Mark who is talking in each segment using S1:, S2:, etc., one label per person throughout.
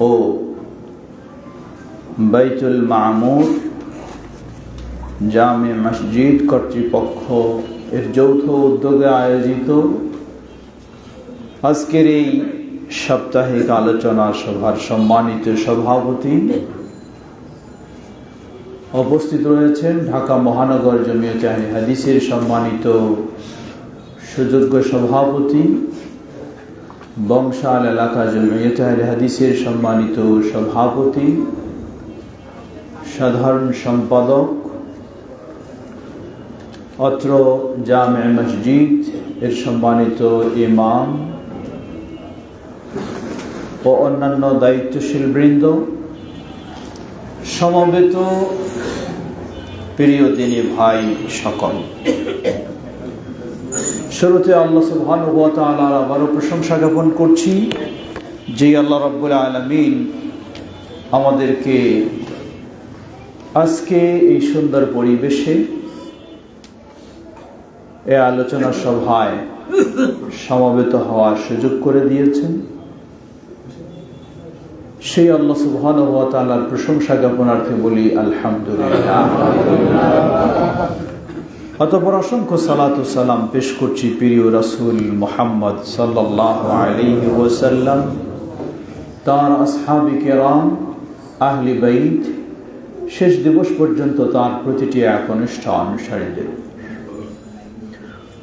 S1: ও বাইতুল মামুর জামে মসজিদ কর্তৃপক্ষ এর যৌথ উদ্যোগে আয়োজিত আজকের এই সাপ্তাহিক আলোচনা সভার সম্মানিত সভাপতি উপস্থিত রয়েছেন ঢাকা মহানগর জমিয়তে আহলে হাদিসের সম্মানিত সুযোগ্য সভাপতি, বংশাল এলাকা জমিয়তে আহলে হাদিসের সম্মানিত সভাপতি, সাধারণ সম্পাদক, অত্র জামে মসজিদ এর সম্মানিত ইমাম ও অন্যান্য দায়িত্বশীল বৃন্দ, সমবেত প্রিয় দিনী ভাই সকল, শুরুতে আল্লাহ সুবহানাহু ওয়া তাআলার আবারও প্রশংসা জ্ঞাপন করছি যে আল্লাহ রাব্বুল আলামিন আমাদেরকে আজকে এই সুন্দর পরিবেশে এই আলোচনা সভায় সমবেত হওয়ার সুযোগ করে দিয়েছেন। সেই আল্লাহ সুবহানাহু ওয়া তাআলার প্রশংসা জ্ঞাপনার্থে বলি আলহামদুলিল্লাহ। অতঃপর অসংখ্য সালাত ও সালাম পেশ করছি প্রিয় রাসূল মুহাম্মদ সাল্লাল্লাহু আলাইহি ওয়াসাল্লাম, তার আসহাবে কেরাম, আহলে বাইত, শেষ দিবস পর্যন্ত তার প্রতিটি একনিষ্ঠ অনুসারীদের।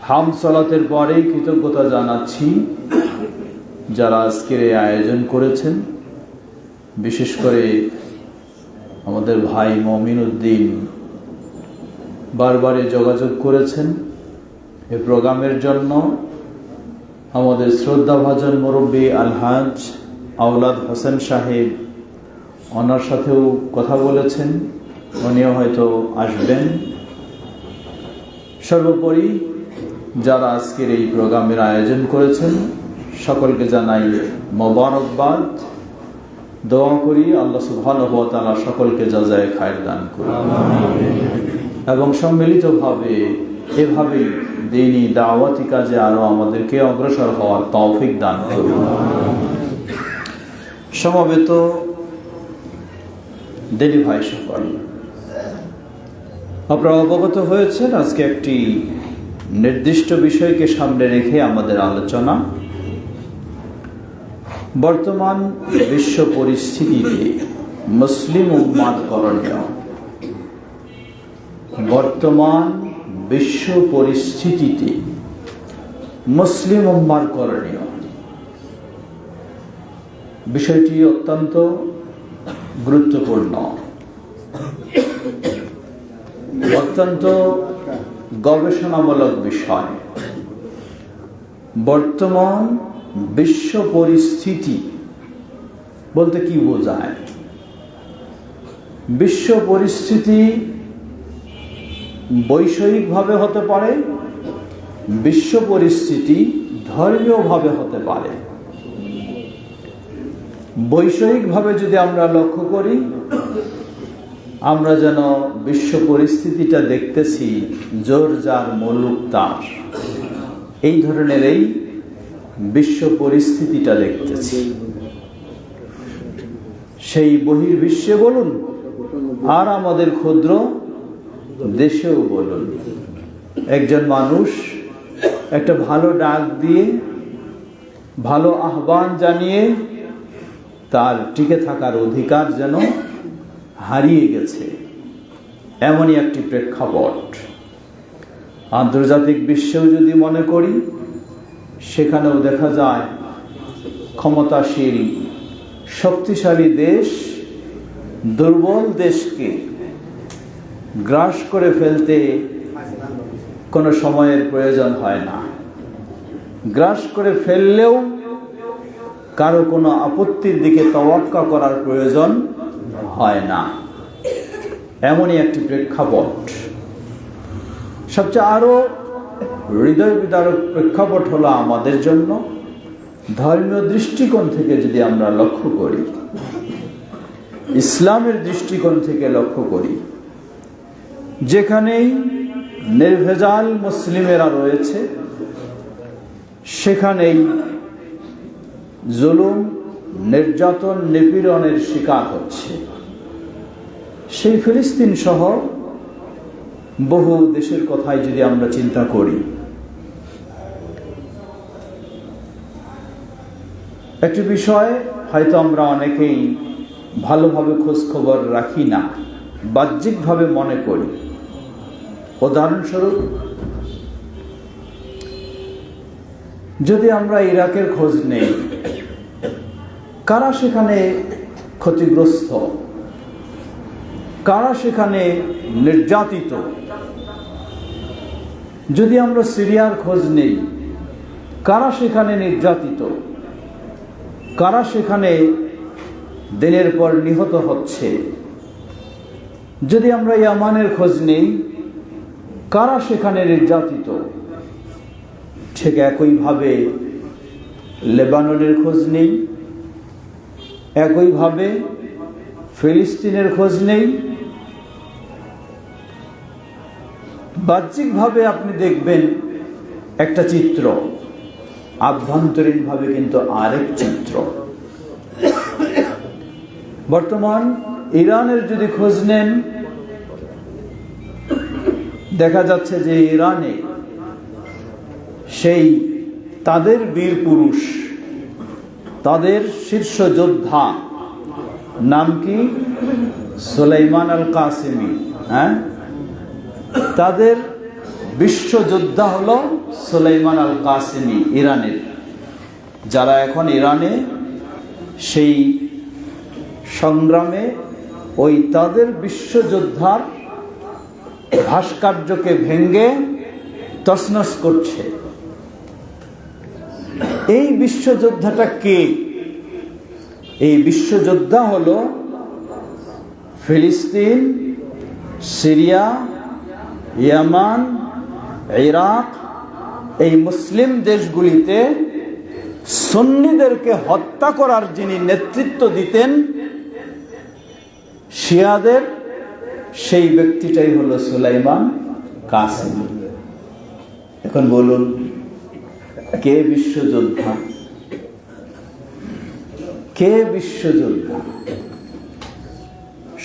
S1: হামদ সালাতের পরে কৃতজ্ঞতা জানাচ্ছি যারা আজকের এই আয়োজন করেছেন, বিশেষ করে আমাদের ভাই মমিন উদ্দিন বারবারে যোগাযোগ করেছেন এই প্রোগ্রামের জন্য। আমাদের শ্রদ্ধাভাজন মুরব্বী আলহাজ আওলাদ হোসেন সাহেব, ওনার সাথেও কথা বলেছেন, উনিও হয়তো আসবেন। সর্বোপরি যারা আজকের এই প্রোগ্রামের আয়োজন করেছেন সকলকে জানাই মোবারকবাদ। দোয়া করি আল্লাহ সুবহানাহু ওয়া তাআলা সকলকে জাযায়ে খায়র দান করুন এবং সম্মিলিতভাবে এভাবেই দ্বীনি দাওয়াতি কাজে আরো আমাদেরকে অগ্রসর হওয়ার তৌফিক দান করুন। সমবেত দিনী ভাই সকল, আপনারা অবগত হয়েছেন আজকে একটি নির্দিষ্ট বিষয়কে সামনে রেখে আমাদের আলোচনা। বর্তমান বিশ্ব পরিস্থিতিতে মুসলিম উম্মার করণীয়, বর্তমান বিশ্ব পরিস্থিতিতে মুসলিম উম্মার করণীয় বিষয়টি অত্যন্ত গুরুত্বপূর্ণ, অত্যন্ত গবেষণামূলক বিষয়। বর্তমান বিশ্ব পরিস্থিতি বলতে কি বোঝায়? বিশ্ব পরিস্থিতি বৈষয়িকভাবে হতে পারে, বিশ্ব পরিস্থিতি ধর্মীয়ভাবে হতে পারে। বৈষয়িকভাবে যদি আমরা লক্ষ্য করি, আমরা যেন বিশ্ব পরিস্থিতিটা দেখতেছি জোর যার মুলুক তার, এই ধরনের এই বিশ্ব পরিস্থিতিটা দেখতেছি। সেই বহির্বিশ্বে বলুন আর আমাদের ক্ষুদ্র দেশেও বলুন, একজন মানুষ একটা ভালো ডাক দিয়ে, ভালো আহ্বান জানিয়ে তার টিকে থাকার অধিকার যেন হারিয়ে গেছে, এমনই একটি প্রেক্ষাপট। আন্তর্জাতিক বিশ্বেও যদি মনে করি, সেখানেও দেখা যায় ক্ষমতাশীল শক্তিশালী দেশ দুর্বল দেশকে গ্রাস করে ফেলতে কোনো সময়ের প্রয়োজন হয় না। গ্রাস করে ফেললেও কারো কোনো আপত্তির দিকে তাওয়াক্কা করার প্রয়োজন হয় না, এমনই একটি প্রেক্ষাপট। সবচেয়ে আরো হৃদয় বিদারক প্রেক্ষাপট হলো আমাদের জন্য ধর্মীয় দৃষ্টিকোণ থেকে যদি আমরা লক্ষ্য করি, ইসলামের দৃষ্টিকোণ থেকে লক্ষ্য করি, যেখানেই নির্ভেজাল মুসলিমেরা রয়েছে সেখানেই জুলুম, নির্যাতন, নিপীড়নের শিকার হচ্ছে। সেই ফিলিস্তিন সহ বহু দেশের কথাই যদি আমরা চিন্তা করি, একটি বিষয় হয়তো আমরা অনেকেই ভালোভাবে খোঁজ খবর রাখি না, বাহ্যিকভাবে মনে করি। উদাহরণস্বরূপ, যদি আমরা ইরাকের খোঁজ নেই, কারা সেখানে ক্ষতিগ্রস্ত, কারা সেখানে নির্যাতিত? যদি আমরা সিরিয়ার খোঁজ নেই, কারা সেখানে নির্যাতিত, কারা সেখানে দিনের পর নিহত হচ্ছে? যদি আমরা ইয়ামানের খোঁজ নেই, কারা সেখানে নির্যাতিত? ঠিক একইভাবে লেবাননের খোঁজ নেই, একইভাবে ফিলিস্তিনের খোঁজ নেই। বাহ্যিকভাবে আপনি দেখবেন একটা চিত্র, আভ্যন্তরীণভাবে কিন্তু আরেক চিত্র। বর্তমান ইরানের যদি খোঁজ নেন, দেখা যাচ্ছে যে ইরানে সেই তাদের বীর পুরুষ, তাদের শীর্ষ যোদ্ধা, নাম কি? সুলাইমান আল কাসেমি। তাদের বিশ্বযোদ্ধা হলো সুলাইমান আল কাসেমি, ইরানের। যারা এখন ইরানে সেই সংগ্রামে ওই তাদের বিশ্বযোদ্ধার ভাস্কর্যকে ভেঙ্গে তছনছ করছে। এই বিশ্বযোদ্ধাটা কে? এই বিশ্বযোদ্ধা হলো ফিলিস্তিন, সিরিয়া, ইয়ামান, ইরাক, এই মুসলিম দেশগুলিতে সুন্নিদেরকে হত্যা করার যিনি নেতৃত্ব দিতেন শিয়াদের, সেই ব্যক্তিটাই হলো সুলাইমান কাসেমি। এখন বলুন, কে বিশ্বযোদ্ধা? কে বিশ্বযোদ্ধা?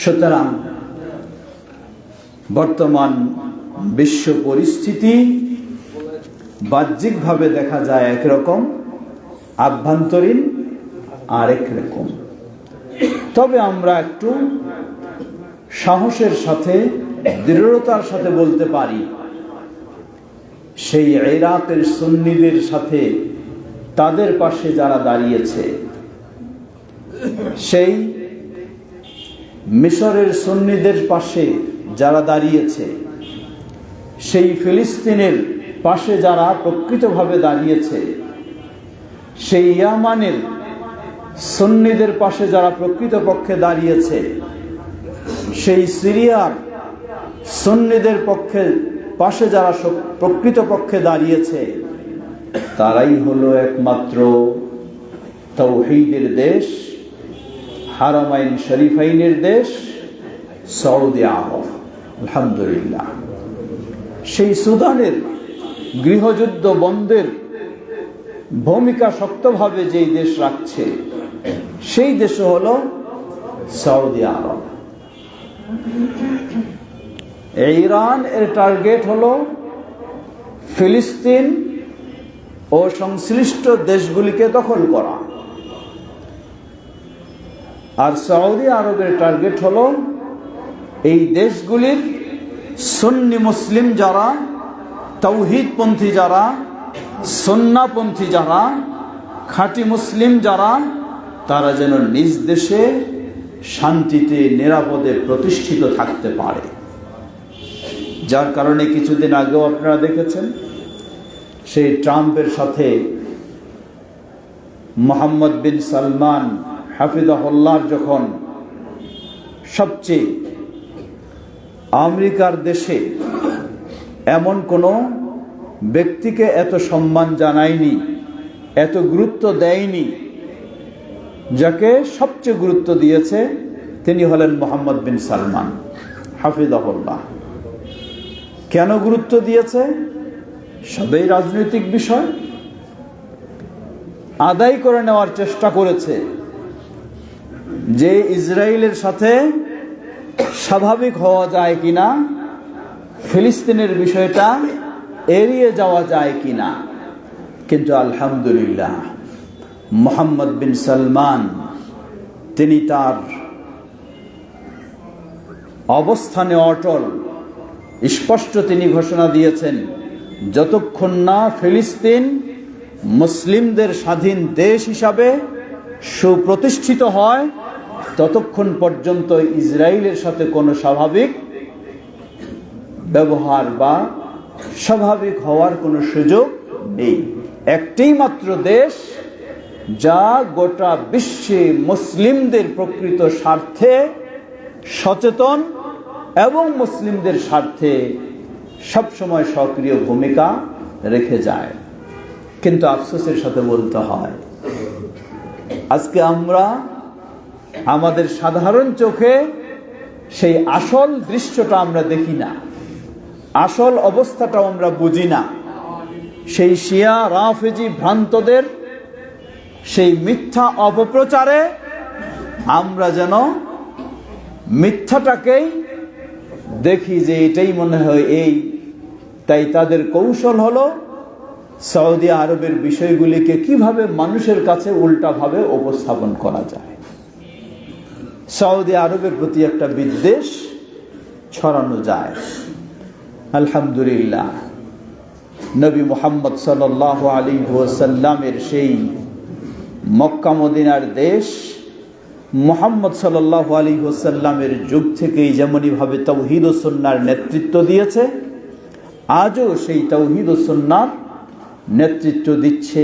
S1: সুতরাং বর্তমান বিশ্ব পরিস্থিতি বাহ্যিকভাবে দেখা যায় একরকম, আভ্যন্তরীণ আরেক রকম। তবে আমরা একটু সাহসের সাথে, দৃঢ়তার সাথে বলতে পারি, সেই ইরাকের সুন্নিদের সাথে তাদের পাশে যারা দাঁড়িয়েছে, সেই মিশরের সুন্নিদের পাশে যারা দাঁড়িয়েছে, সেই ফিলিস্তিনের পাশে যারা প্রকৃতভাবে দাঁড়িয়েছে, সেই ইয়ামানের সুন্নিদের পাশে যারা প্রকৃতপক্ষে দাঁড়িয়েছে, সেই সিরিয়ার সুন্নিদের পাশে যারা প্রকৃতপক্ষে দাঁড়িয়েছে, তারাই হলো একমাত্র তাওহীদের দেশ, হারামাইন শরীফাইনের দেশ, সৌদি আরব। আলহামদুলিল্লাহ। সেই সুদানের গৃহযুদ্ধ বন্ধের ভূমিকা শক্তভাবে যেই দেশ রাখছে, সেই দেশ হলো সৌদি আরব। ইরান এর টার্গেট হলো ফিলিস্তিন ও সংশ্লিষ্ট দেশগুলিকে দখল করা, আর সৌদি আরবের টার্গেট হলো এই দেশগুলির সুন্নি মুসলিম যারা, তাওহীদপন্থী যারা, সুন্নাহপন্থী যারা, খাঁটি মুসলিম যারা, তারা যেন নিজ দেশে শান্তিতে নিরাপদে প্রতিষ্ঠিত থাকতে পারে। যার কারণে কিছুদিন আগেও আপনারা দেখেছেন, সেই ট্রাম্পের সাথে মোহাম্মদ বিন সালমান হাফিজাহুল্লাহ যখন সবচেয়ে আমেরিকার দেশে এমন কোনো ব্যক্তিকে এত সম্মান জানায়নি, এত গুরুত্ব দেয়নি, যাকে সবচেয়ে গুরুত্ব দিয়েছে তিনি হলেন মোহাম্মদ বিন সালমান হাফিজাহুল্লাহ। কেন গুরুত্ব দিয়েছে? সবই রাজনৈতিক বিষয়। আদায় করে নেওয়ার চেষ্টা করেছে যে ইসরায়েলের সাথে স্বাভাবিক হওয়া যায় কিনা, ফিলিস্তিনের বিষয়টা এড়িয়ে যাওয়া যায় কিনা। কিন্তু আলহামদুলিল্লাহ মোহাম্মদ বিন সালমান তিনি তার অবস্থানে অটল। স্পষ্ট তিনি ঘোষণা দিয়েছেন, যতক্ষণ না ফিলিস্তিন মুসলিমদের স্বাধীন দেশ হিসাবে সুপ্রতিষ্ঠিত হয় ততক্ষণ পর্যন্ত ইসরায়েলের সাথে কোনো স্বাভাবিক ব্যবহার বা স্বাভাবিক হওয়ার কোনো সুযোগ নেই। একটাই মাত্র দেশ যা গোটা বিশ্বে মুসলিমদের প্রকৃত স্বার্থে সচেতন এবং মুসলিমদের স্বার্থে সবসময় সক্রিয় ভূমিকা রেখে যায়। কিন্তু আফসোসের সাথে বলতে হয়, আজকে আমরা আমাদের সাধারণ চোখে সেই আসল দৃশ্যটা আমরা দেখি না, আসল অবস্থাটা আমরা বুঝি না। সেই শিয়া রাফেজি ভ্রান্তদের সেই মিথ্যা অপপ্রচারে আমরা যেন মিথ্যাটাকেই দেখি যে এটাই মনে হয় এই। তাই তাদের কৌশল হলো সৌদি আরবের বিষয়গুলিকে কিভাবে মানুষের কাছে উল্টাভাবে উপস্থাপন করা যায়, সৌদি আরবের প্রতি একটা বিদ্বেষ ছড়ানো যায়। আলহামদুলিল্লাহ নবী মুহাম্মদ সাল্লাল্লাহু আলাইহি ওয়াসাল্লামের সেই মক্কা মদিনার দেশ মুহাম্মদ সাল্লাল্লাহু আলাইহি ওয়াসাল্লামের যুগ থেকেই যেমনইভাবে তাওহীদ ও সুন্নাহর নেতৃত্ব দিয়েছে, আজও সেই তাওহীদ ও সুন্নাহর নেতৃত্ব দিচ্ছে।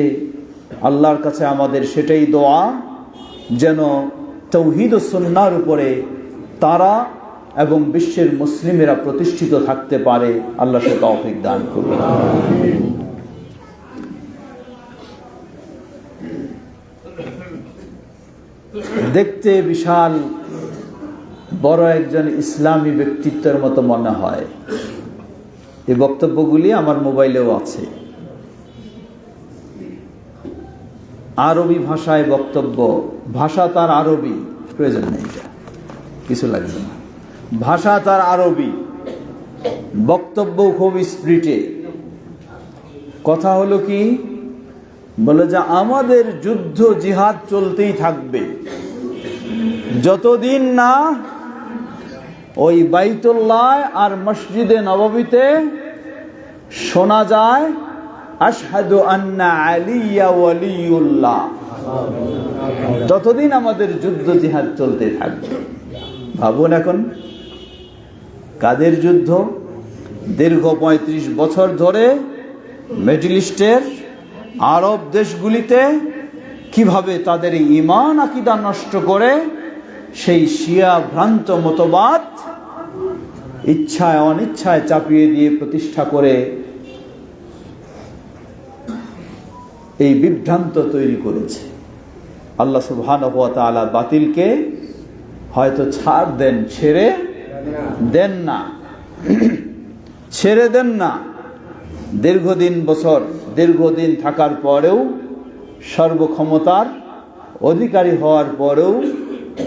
S1: আল্লাহর কাছে আমাদের সেটাই দোয়া যেন তাওহীদ ও সুন্নাহর উপরে তারা এবং বিশ্বের মুসলিমেরা প্রতিষ্ঠিত থাকতে পারে। আল্লাহ সে তৌফিক দান করুন। দেখতে বিশাল বড় একজন ইসলামী ব্যক্তিত্বের মতো মনে হয়। এই বক্তব্যগুলি আমার মোবাইলেও আছে। আরবি ভাষায় বক্তব্য, ভাষা তার আরবি, প্রয়োজন নেই, কিছু লাগবে না, ভাষা তার আরবি, বক্তব্য খুব স্পিরিটে। কথা হলো কি, বলে যে আমাদের যুদ্ধ জিহাদ চলতেই থাকবে যতদিন না ওই বাইতুল্লাহ আর মসজিদে নববীতে শোনা যায় আশহাদু আন্না আলিয়া ওয়ালিউল্লাহ, ততদিন আমাদের যুদ্ধ জিহাদ চলতে থাকবে। ভাবুন এখন কাদের যুদ্ধ? দীর্ঘ ৩৫ বছর ধরে মিডল ইস্টের আরব দেশগুলিতে কিভাবে তাদের ঈমান আকীদা নষ্ট করে সেই শিয়া ভ্রান্ত মতবাদ ইচ্ছায় অনিচ্ছায় চাপিয়ে দিয়ে প্রতিষ্ঠা করে এই বিভ্রান্ত তৈরি করেছে। আল্লাহ সুবহানাহু ওয়া তাআলা বাতিলকে হয়তো ছাড় দেন, ছেড়ে দেন না, ছেড়ে দেন না। দীর্ঘদিন থাকার পরেও, সর্বক্ষমতার অধিকারী হওয়ার পরেও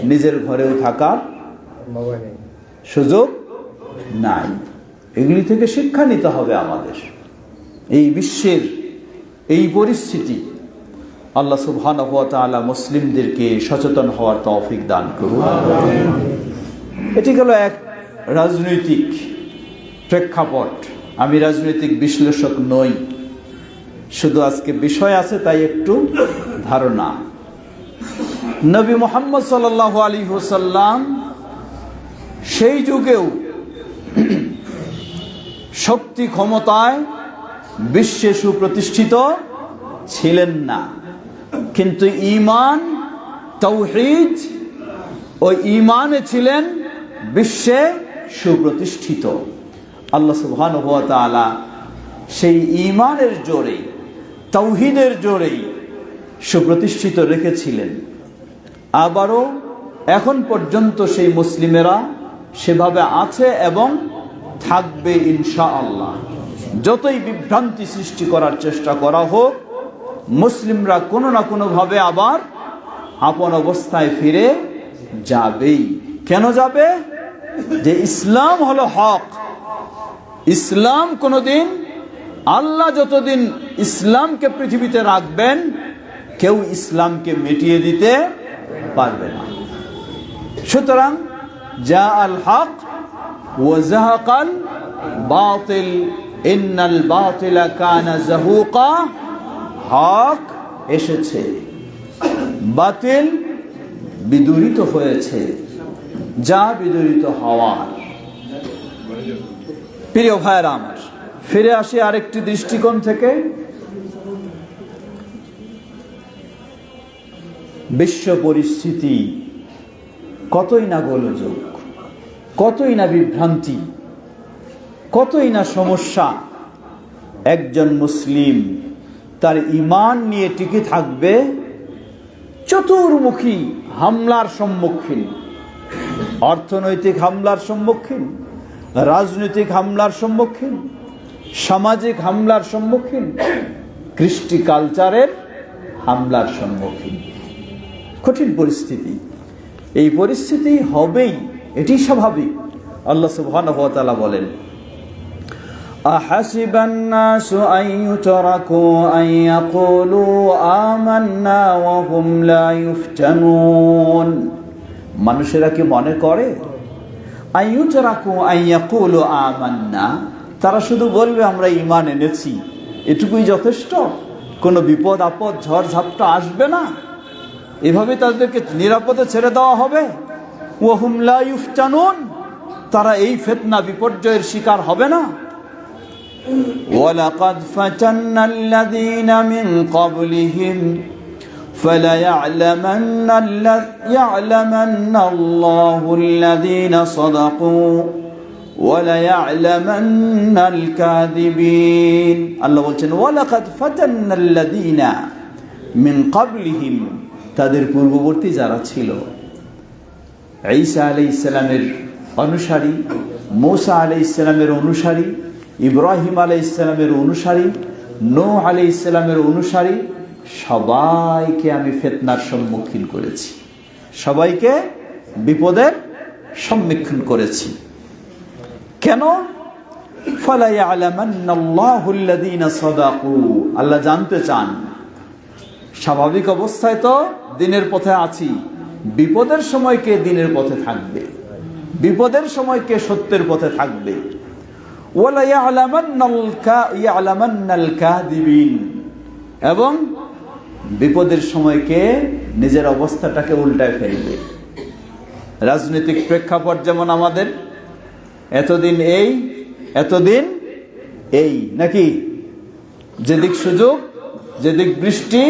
S1: নিজের ঘরেও থাকার সুযোগ নাই। এগুলি থেকে শিক্ষা নিতে হবে আমাদের। এই বিশ্বের এই পরিস্থিতি, আল্লাহ সুবহানাহু ওয়া তাআলা মুসলিমদেরকে সচেতন হওয়ার তৌফিক দান করুন। এটি হলো এক রাজনৈতিক প্রেক্ষাপট। আমি রাজনৈতিক বিশ্লেষক নই, শুধু আজকে বিষয় আছে তাই একটু ধারণা। নবী মুহাম্মদ সাল্লাল্লাহু আলাইহি ওয়াসাল্লাম সেই যুগেও শক্তি ক্ষমতায় বিশ্বে সুপ্রতিষ্ঠিত ছিলেন না, কিন্তু ঈমান তাওহীদ ও ঈমানে ছিলেন বিশ্বে সুপ্রতিষ্ঠিত। আল্লাহ সুবহানাহু ওয়া তাআলা সেই ঈমানের জোরে, তাওহীদের জোরেই সুপ্রতিষ্ঠিত রেখেছিলেন। আবারও এখন পর্যন্ত সেই মুসলিমেরা সেভাবে আছে এবং থাকবে ইনশাআল্লাহ। যতই বিভ্রান্তি সৃষ্টি করার চেষ্টা করা হোক, মুসলিমরা কোনো না কোনো ভাবে আবার আপন অবস্থায় ফিরে যাবেই। কেন যাবে? যে ইসলাম হলো হক। ইসলাম কোনোদিন, আল্লাহ যতদিন ইসলামকে পৃথিবীতে রাখবেন, কেউ ইসলামকে মিটিয়ে দিতে পারবে না। সুতরাং যা আল হক ওয়া যাহাকাল বাতিল ইন্নাল বাতিলা কানা যাহুকা। হক এসেছে, বাতিল বিদূরিত হয়েছে, যা বিদূরিত হওয়ার। প্রিয় ভাইরা আমার, ফিরে আসি আরেকটি দৃষ্টিকোণ থেকে। বিশ্ব পরিস্থিতি কতই না গোলযোগ, কতই না বিভ্রান্তি, কতই না সমস্যা। একজন মুসলিম তার ঈমান নিয়ে টিকে থাকবে চতুর্মুখী হামলার সম্মুখীন, অর্থনৈতিক হামলার সম্মুখীন, রাজনৈতিক হামলার সম্মুখীন, সামাজিক হামলার সম্মুখীন, কৃষ্টি কালচারের হামলার সম্মুখীন। কঠিন পরিস্থিতি, এই পরিস্থিতি হবেই, এটি স্বাভাবিক। আল্লাহ সুবহানাহু ওয়া তাআলা বলেন, আহাসিবান নাসু আন ইউতরাকু আন ইয়াকুলু আমান্না ওয়া হুম লা ইফতানুন। মানুষেরা কি মনে করে আন ইউতরাকু আন ইয়াকুলু আমান্না, তারা শুধু বলবে আমরা ঈমান এনেছি, এটুকুই যথেষ্ট, কোনো বিপদ আপদ ঝড় ঝাপটা আসবে না, এভাবে তাদেরকে নিরাপদে ছেড়ে দেওয়া হবে? ওয়া হুম লা ইফতানুন, তারা এই ফিতনা বিপর্যয়ের শিকার হবে না? ওয়ালাকাদ ফাতান্নাল্লাযীনা মিন ক্বাবলিহিম ফালায়া'লামান্নাল্লাহুল্লাযীনা সাদাকু ওয়ালায়া'লামান্নাল কাযিবিন। আল্লাহ বলছেন ওয়ালাকাদ ফাতান্নাল্লাযীনা মিন ক্বাবলিহিম, তাদের পূর্ববর্তী যারা ছিল, ঈসা আলাইহিস সালামের অনুসারী, মূসা আলাইহিস সালামের অনুসারী, ইব্রাহিম আলাইহিস সালামের অনুসারী, নূহ আলাইহিস সালামের অনুসারী, সবাইকে আমি ফিতনার সম্মুখীন করেছি, সবাইকে বিপদের সম্মুখীন করেছি। কেন? ফালা ইয়া'লামান্নাল্লাহুল্লাযীনা সাদাকু, আল্লাহ জানতে চান। স্বাভাবিক অবস্থায় তো দিনের পথে আছি, বিপদের সময় কে দিনের পথে থাকবে, বিপদের সময় কে সত্যের পথে থাকবে? ওয়ালা ইয়া'লামান্নাল কাযিবিন, এবং বিপদের সময় কে নিজের অবস্থাটাকে উল্টায় ফেলবে। রাজনৈতিক প্রেক্ষাপট যেমন আমাদের এতদিন এই, এতদিন এই, নাকি? যেদিক সুযোগ, যেদিক বৃষ্টি,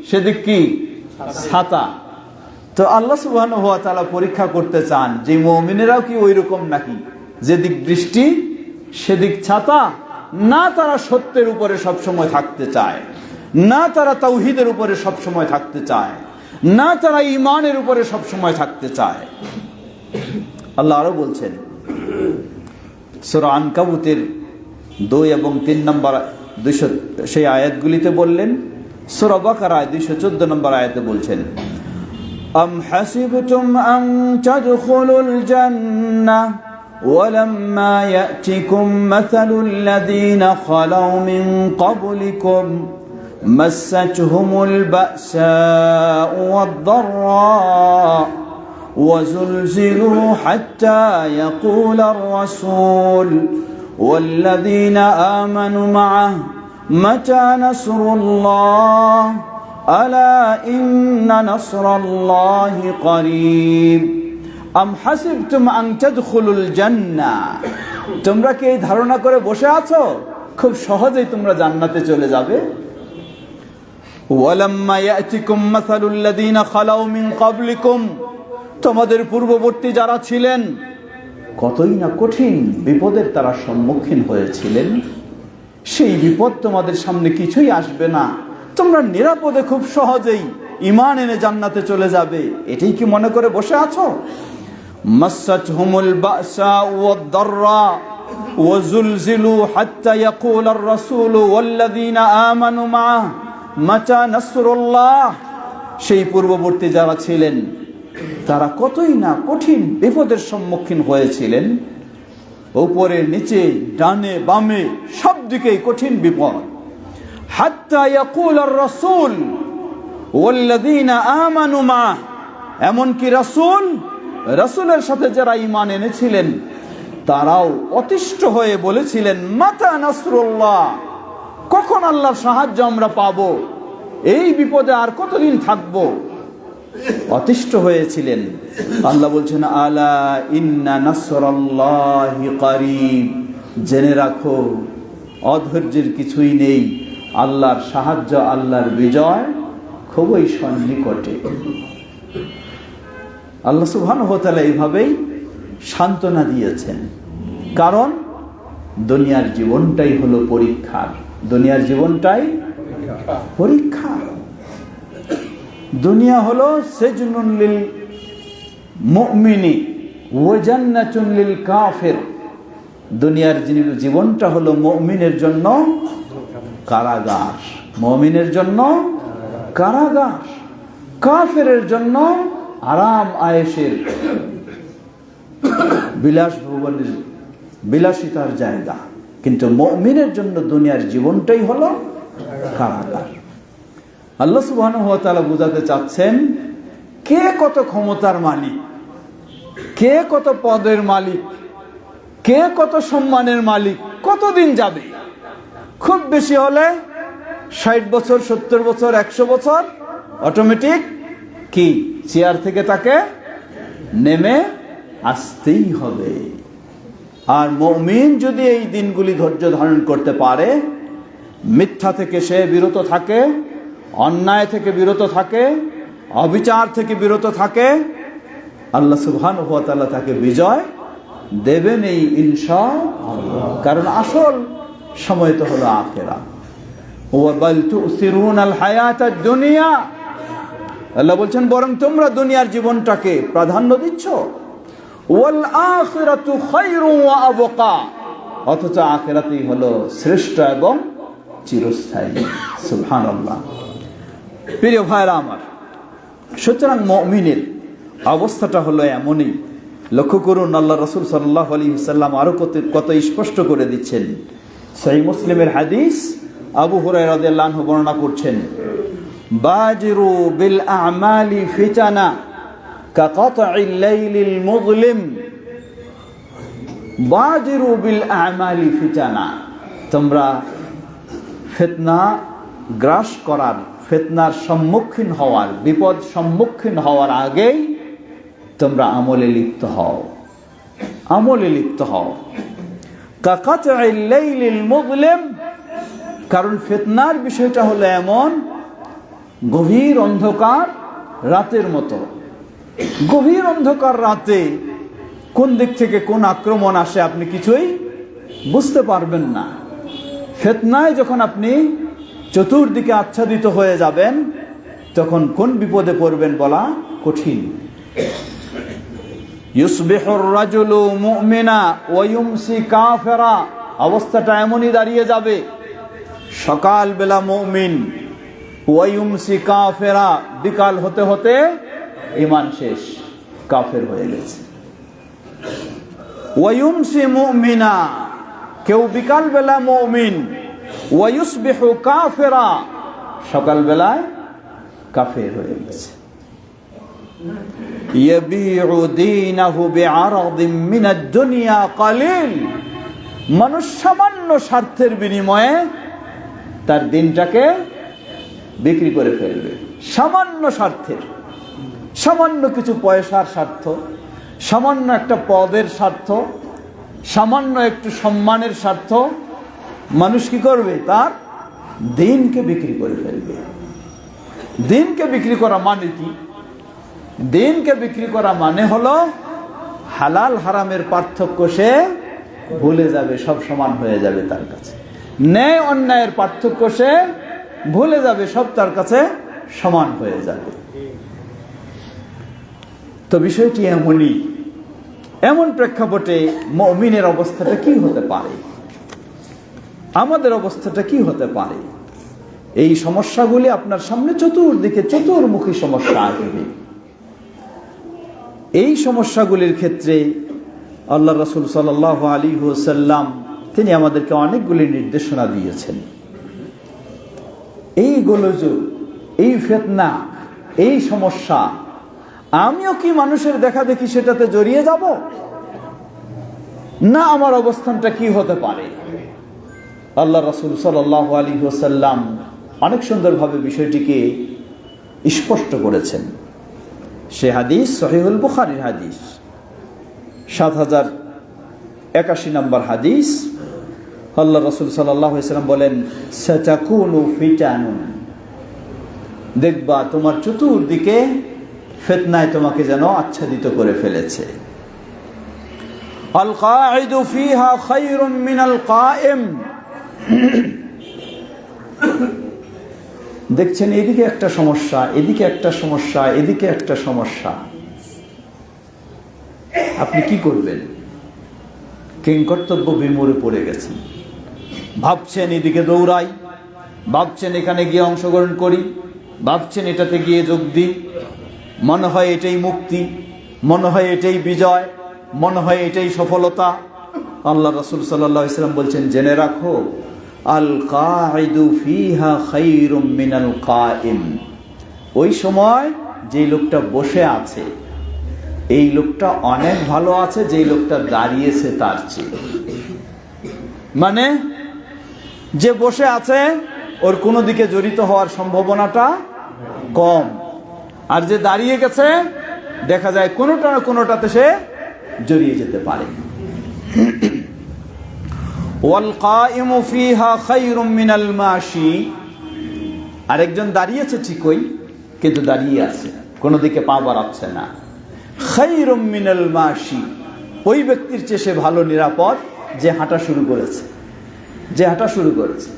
S1: সেদিক কি ছাতা। তো আল্লাহ সুবহানাহু ওয়া তাআলা পরীক্ষা করতে চান যে মুমিনেরাও কি ওই রকম নাকি, যেদিক বৃষ্টি সেদিক ছাতা? না, তারা সত্যের উপরে সবসময় থাকতে চায়, না তারা তাওহীদের উপরে সবসময় থাকতে চায়, না তারা ঈমানের উপরে সবসময় থাকতে চায়। আল্লাহ আরো বলছেন সূরা আনকাবুতের 2 এবং 3 নম্বর 200 সেই আয়াতগুলিতে বললেন, সূরা বাকারায় 214 নম্বর আয়াতে বলছেন, আম হাসিবতুম আন তাদখুলুল জান্নাহ ওয়ালাম্মা ইয়াতিকুম মাসালুল লাযীনা খালাউ মিন ক্বাবলিকুম মাসাতহুমুল বা'সাউ ওয়াদ-দাররা وزلزلوا حتى يقول الرسول والذين آمنوا معه متى نصر الله ألا إن نصر الله قريب أم حسبتم أن تدخلوا الجنة তোমরা কি এই ধারণা করে বসে আছো খুব সহজেই তোমরা জান্নাতে চলে যাবে? ওয়ালাম্মা ইয়াতিকুম মাসালুল লাযীনা খালাউ মিন ক্বাবলিকুম, তোমাদের পূর্ববর্তী যারা ছিলেন কতই না কঠিন বিপদের তারা সম্মুখীন হয়েছিলেন, সেই বিপদ তোমাদের সামনে কিছুই আসবে না, তোমরা নিরাপদে খুব সহজেই ঈমান এনে জান্নাতে চলে যাবে। এটাই কি মনে করে বসে আছো? মাসাতহুমুল বা'সা ওয়াদ-দাররা ওয়াজুলজিলু হাত্তা ইয়াকুলার রাসূলু ওয়াল্লাযীনা আমানু মা'আহু মাতা নাসরুল্লাহ, সেই পূর্ববর্তী যারা ছিলেন তারা কতই না কঠিন বিপদের সম্মুখীন হয়েছিলেন। উপরে নিচে ডানে বামে সব দিকেই কঠিন বিপদ। হাত্তা ইয়াকুল আর রাসূল ওয়াল্লাযীনা আমানু মা, এমনকি রাসূলের সাথে যারা ঈমান এনেছিলেন তারাও অতিষ্ঠ হয়ে বলেছিলেন, মাতা নাসরুল্লাহ, কখন আল্লাহর সাহায্য আমরা পাবো, এই বিপদে আর কতদিন থাকবো, অতিষ্ঠ হয়েছিলেন। আল্লাহ বলছেন, আলা ইন্না নাসরাল্লাহি কারীব, জেনে রাখো অধৈর্যের কিছুই নেই, আল্লাহর সাহায্য, আল্লাহর বিজয় খুবই সন্নিকটে। আল্লাহ সুবহানাহু ওয়া তাআলা এইভাবেই সান্ত্বনা দিয়েছেন, কারণ দুনিয়ার জীবনটাই হলো পরীক্ষার, দুনিয়ার জীবনটাই পরীক্ষা। দুনিয়া হলো সিজনুন লিল মুমিনি ওয়া জান্নাতুন লিল কাফির, দুনিয়ার জীবনটা হলো মুমিনের জন্য কারাগার, মুমিনের জন্য কারাগার, কাফেরের জন্য আরাম আয়েশের বিলাস ভবনের বিলাসিতার জায়গা। কিন্তু মুমিনের জন্য দুনিয়ার জীবনটাই হলো কারাগার। আল্লাহ সুবহানাহু ওয়া তাআলা বুঝাতে চাচ্ছেন, কে কত ক্ষমতার মালিক, কে কত পদের মালিক, কে কত সম্মানের মালিক, কতদিন যাবে? খুব বেশি হলে 60 বছর, 70 বছর, 100 বছর, অটোমেটিক কি চেয়ার থেকে তাকে নেমে আসতেই হবে। আর মুমিন যদি এই দিনগুলি ধৈর্য ধারণ করতে পারে, মিথ্যা থেকে সে বিরত থাকে, অন্যায় থেকে বিরত থাকে, অবিচার থেকে বিরত থাকে, আল্লাহ সুবহানাহু ওয়া তাআলা তাকে বিজয় দেবেন এই ইনশাআল্লাহ। কারণ আসল সময় তো হলো আখিরাত। ওয়া বাল তুসিরুনাল হায়াতাদ দুনিয়া, আল্লাহ বলছেন বরং তোমরা দুনিয়ার জীবনটাকে প্রাধান্য দিচ্ছ, ওয়াল আখিরাতু খায়রু ওয়া আবকা, অথচ আখিরাতই হলো শ্রেষ্ঠ এবং চিরস্থায়ী। সুবহানাল্লাহ। প্রিয় ভাইরা আমার, সুতরাং মুমিনের অবস্থাটা হলো এমনই। লক্ষ্য করুন, আল্লাহ রাসূল সাল্লাল্লাহু আলাইহি ওয়াসাল্লাম আরো কত স্পষ্ট করে দিচ্ছেন। সহিহ মুসলিমের হাদিস, আবু হুরায়রা রাদিয়াল্লাহু আনহু বর্ণনা করছেন, বাজিরু বিল আমালি ফিতানা কাকাতইল লাইলিল মুযলিম, বাজিরু বিল আমালি ফিতানা, তোমরা ফিতনা গ্রাস করার, ফিতনার সম্মুখীন হওয়ার, বিপদ সম্মুখীন হওয়ার আগেই তোমরা আমলে লিপ্ত হও, আমলে লিপ্ত হও। কাকাতইল লাইলিল মুযলিম, কারণ ফিতনার বিষয়টা হলো এমন, গভীর অন্ধকার রাতের মতো। গভীর অন্ধকার রাতে কোন দিক থেকে কোন আক্রমণ আসে আপনি কিছুই বুঝতে পারবেন না। ফিতনায় যখন আপনি চতুর্দিকে আচ্ছাদিত হয়ে যাবেন, তখন কোন বিপদে পড়বেন বলা কঠিন। ইউসবিহুর রাজুলু মুমিনা ওয়া ইউমসি কাফিরা, অবস্থাটা এমনই দাঁড়িয়ে যাবে, সকাল বেলা মুমিন, ওয়া ইউমসি কাফিরা, বিকাল হতে হতে ঈমান শেষ, কাফের হয়ে গেছে। ওয়া ইউমসি মুমিনা, কেউ বিকাল বেলা মুমিন, ওয়া ইউসবিহু কাফিরা, সকাল বেলায় কাফের হয়ে গেছে। ইয়াবিউ দীনাহু বিআরাদিন মিনাদ দুনিয়া কালিল, মানুষ সামান্য স্বার্থের বিনিময়ে তার দিনটাকে বিক্রি করে ফেলবে। সামান্য স্বার্থের, সামান্য কিছু পয়সার স্বার্থ, সামান্য একটা পদের স্বার্থ, সামান্য একটু সম্মানের স্বার্থ, মানুষ কি করবে? তার দিনকে বিক্রি করে ফেলবে। দিনকে বিক্রি করা মানে কি? দিনকে বিক্রি করা মানে হলো হালাল হারামের পার্থক্য সে ভুলে যাবে, সব সমান হয়ে যাবে তার কাছে। ন্যায় অন্যায়ের পার্থক্য সে ভুলে যাবে, সব তার কাছে সমান হয়ে যাবে। তো বিষয়টি এমনই। এমন প্রেক্ষাপটে মুমিনের অবস্থাটা কি হতে পারে, আমাদের অবস্থাটা কি হতে পারে? এই সমস্যাগুলি আপনার সামনে চতুর্দিকে চতুর্মুখী সমস্যা আসবে। এই সমস্যাগুলির ক্ষেত্রে আল্লাহ রাসূল সাল্লাল্লাহু আলাইহি ওয়াসাল্লাম তিনি আমাদেরকে অনেকগুলি নির্দেশনা দিয়েছেন। এই গোলযোগ, এই ফিতনা, এই সমস্যা, আমিও কি মানুষের দেখা দেখি সেটাতে জড়িয়ে যাব, না আমার অবস্থানটা কি হতে পারে? আল্লাহ রাসূল সাল্লাল্লাহু আলাইহি ওয়াসাল্লাম অনেক সুন্দরভাবে বিষয়টিকে স্পষ্ট করেছেন। সে হাদিস সহিহুল বুখারীর হাদিস, 7081 নম্বর হাদিস। আল্লাহ রাসূল সাল্লাল্লাহু আলাইহি ওয়াসাল্লাম বলেন, সাতাকুনু ফিতানুন, দেখবা তোমার চতুর্দিকে ফিতনায় তোমাকে যেন আচ্ছাদিত করে ফেলেছে। আল কাঈদু ফিহা খায়রুম মিনাল কায়েম, দেখছেন এদিকে একটা সমস্যা, এদিকে একটা সমস্যা, এদিকে একটা সমস্যা, আপনি কি করবেন? কিংকর্তব্য বিমূঢ়ে পড়ে গেছেন। ভাবছেন এদিকে দৌড়াই, ভাবছেন এখানে গিয়ে অংশগ্রহণ করি, ভাবছেন এটাতে গিয়ে যোগ দিই, মনে হয় এটাই মুক্তি, মনে হয় এটাই বিজয়, মনে হয় এটাই সফলতা। আল্লাহ রাসূল সাল্লাল্লাহু আলাইহি ওয়াসাল্লাম বলছেন, জেনে রাখো, আল কাঈদু ফিহা খায়রুম মিনাল কায়েম, ওই সময় যে লোকটা বসে আছে এই লোকটা অনেক ভালো আছে যে লোকটা দাঁড়িয়েছে তার চেয়ে। মানে যে বসে আছে ওর কোনো দিকে জড়িত হওয়ার সম্ভাবনাটা কম, আর যে দাঁড়িয়ে গেছে দেখা যায় কোনোটা না কোনোটাতে সে জড়িয়ে যেতে পারে। ওয়াল কাইমু ফিহা খায়রুম মিনাল মাশি, আরেকজন দাঁড়িয়েছে ঠিকই কিন্তু দাঁড়িয়ে আছে, কোনো দিকে পা বাড়াচ্ছে না। খায়রুম মিনাল মাশি, ওই ব্যক্তির চেয়ে সে ভালো নিরাপদ যে হাঁটা শুরু করেছে, যে হাঁটা শুরু করেছে।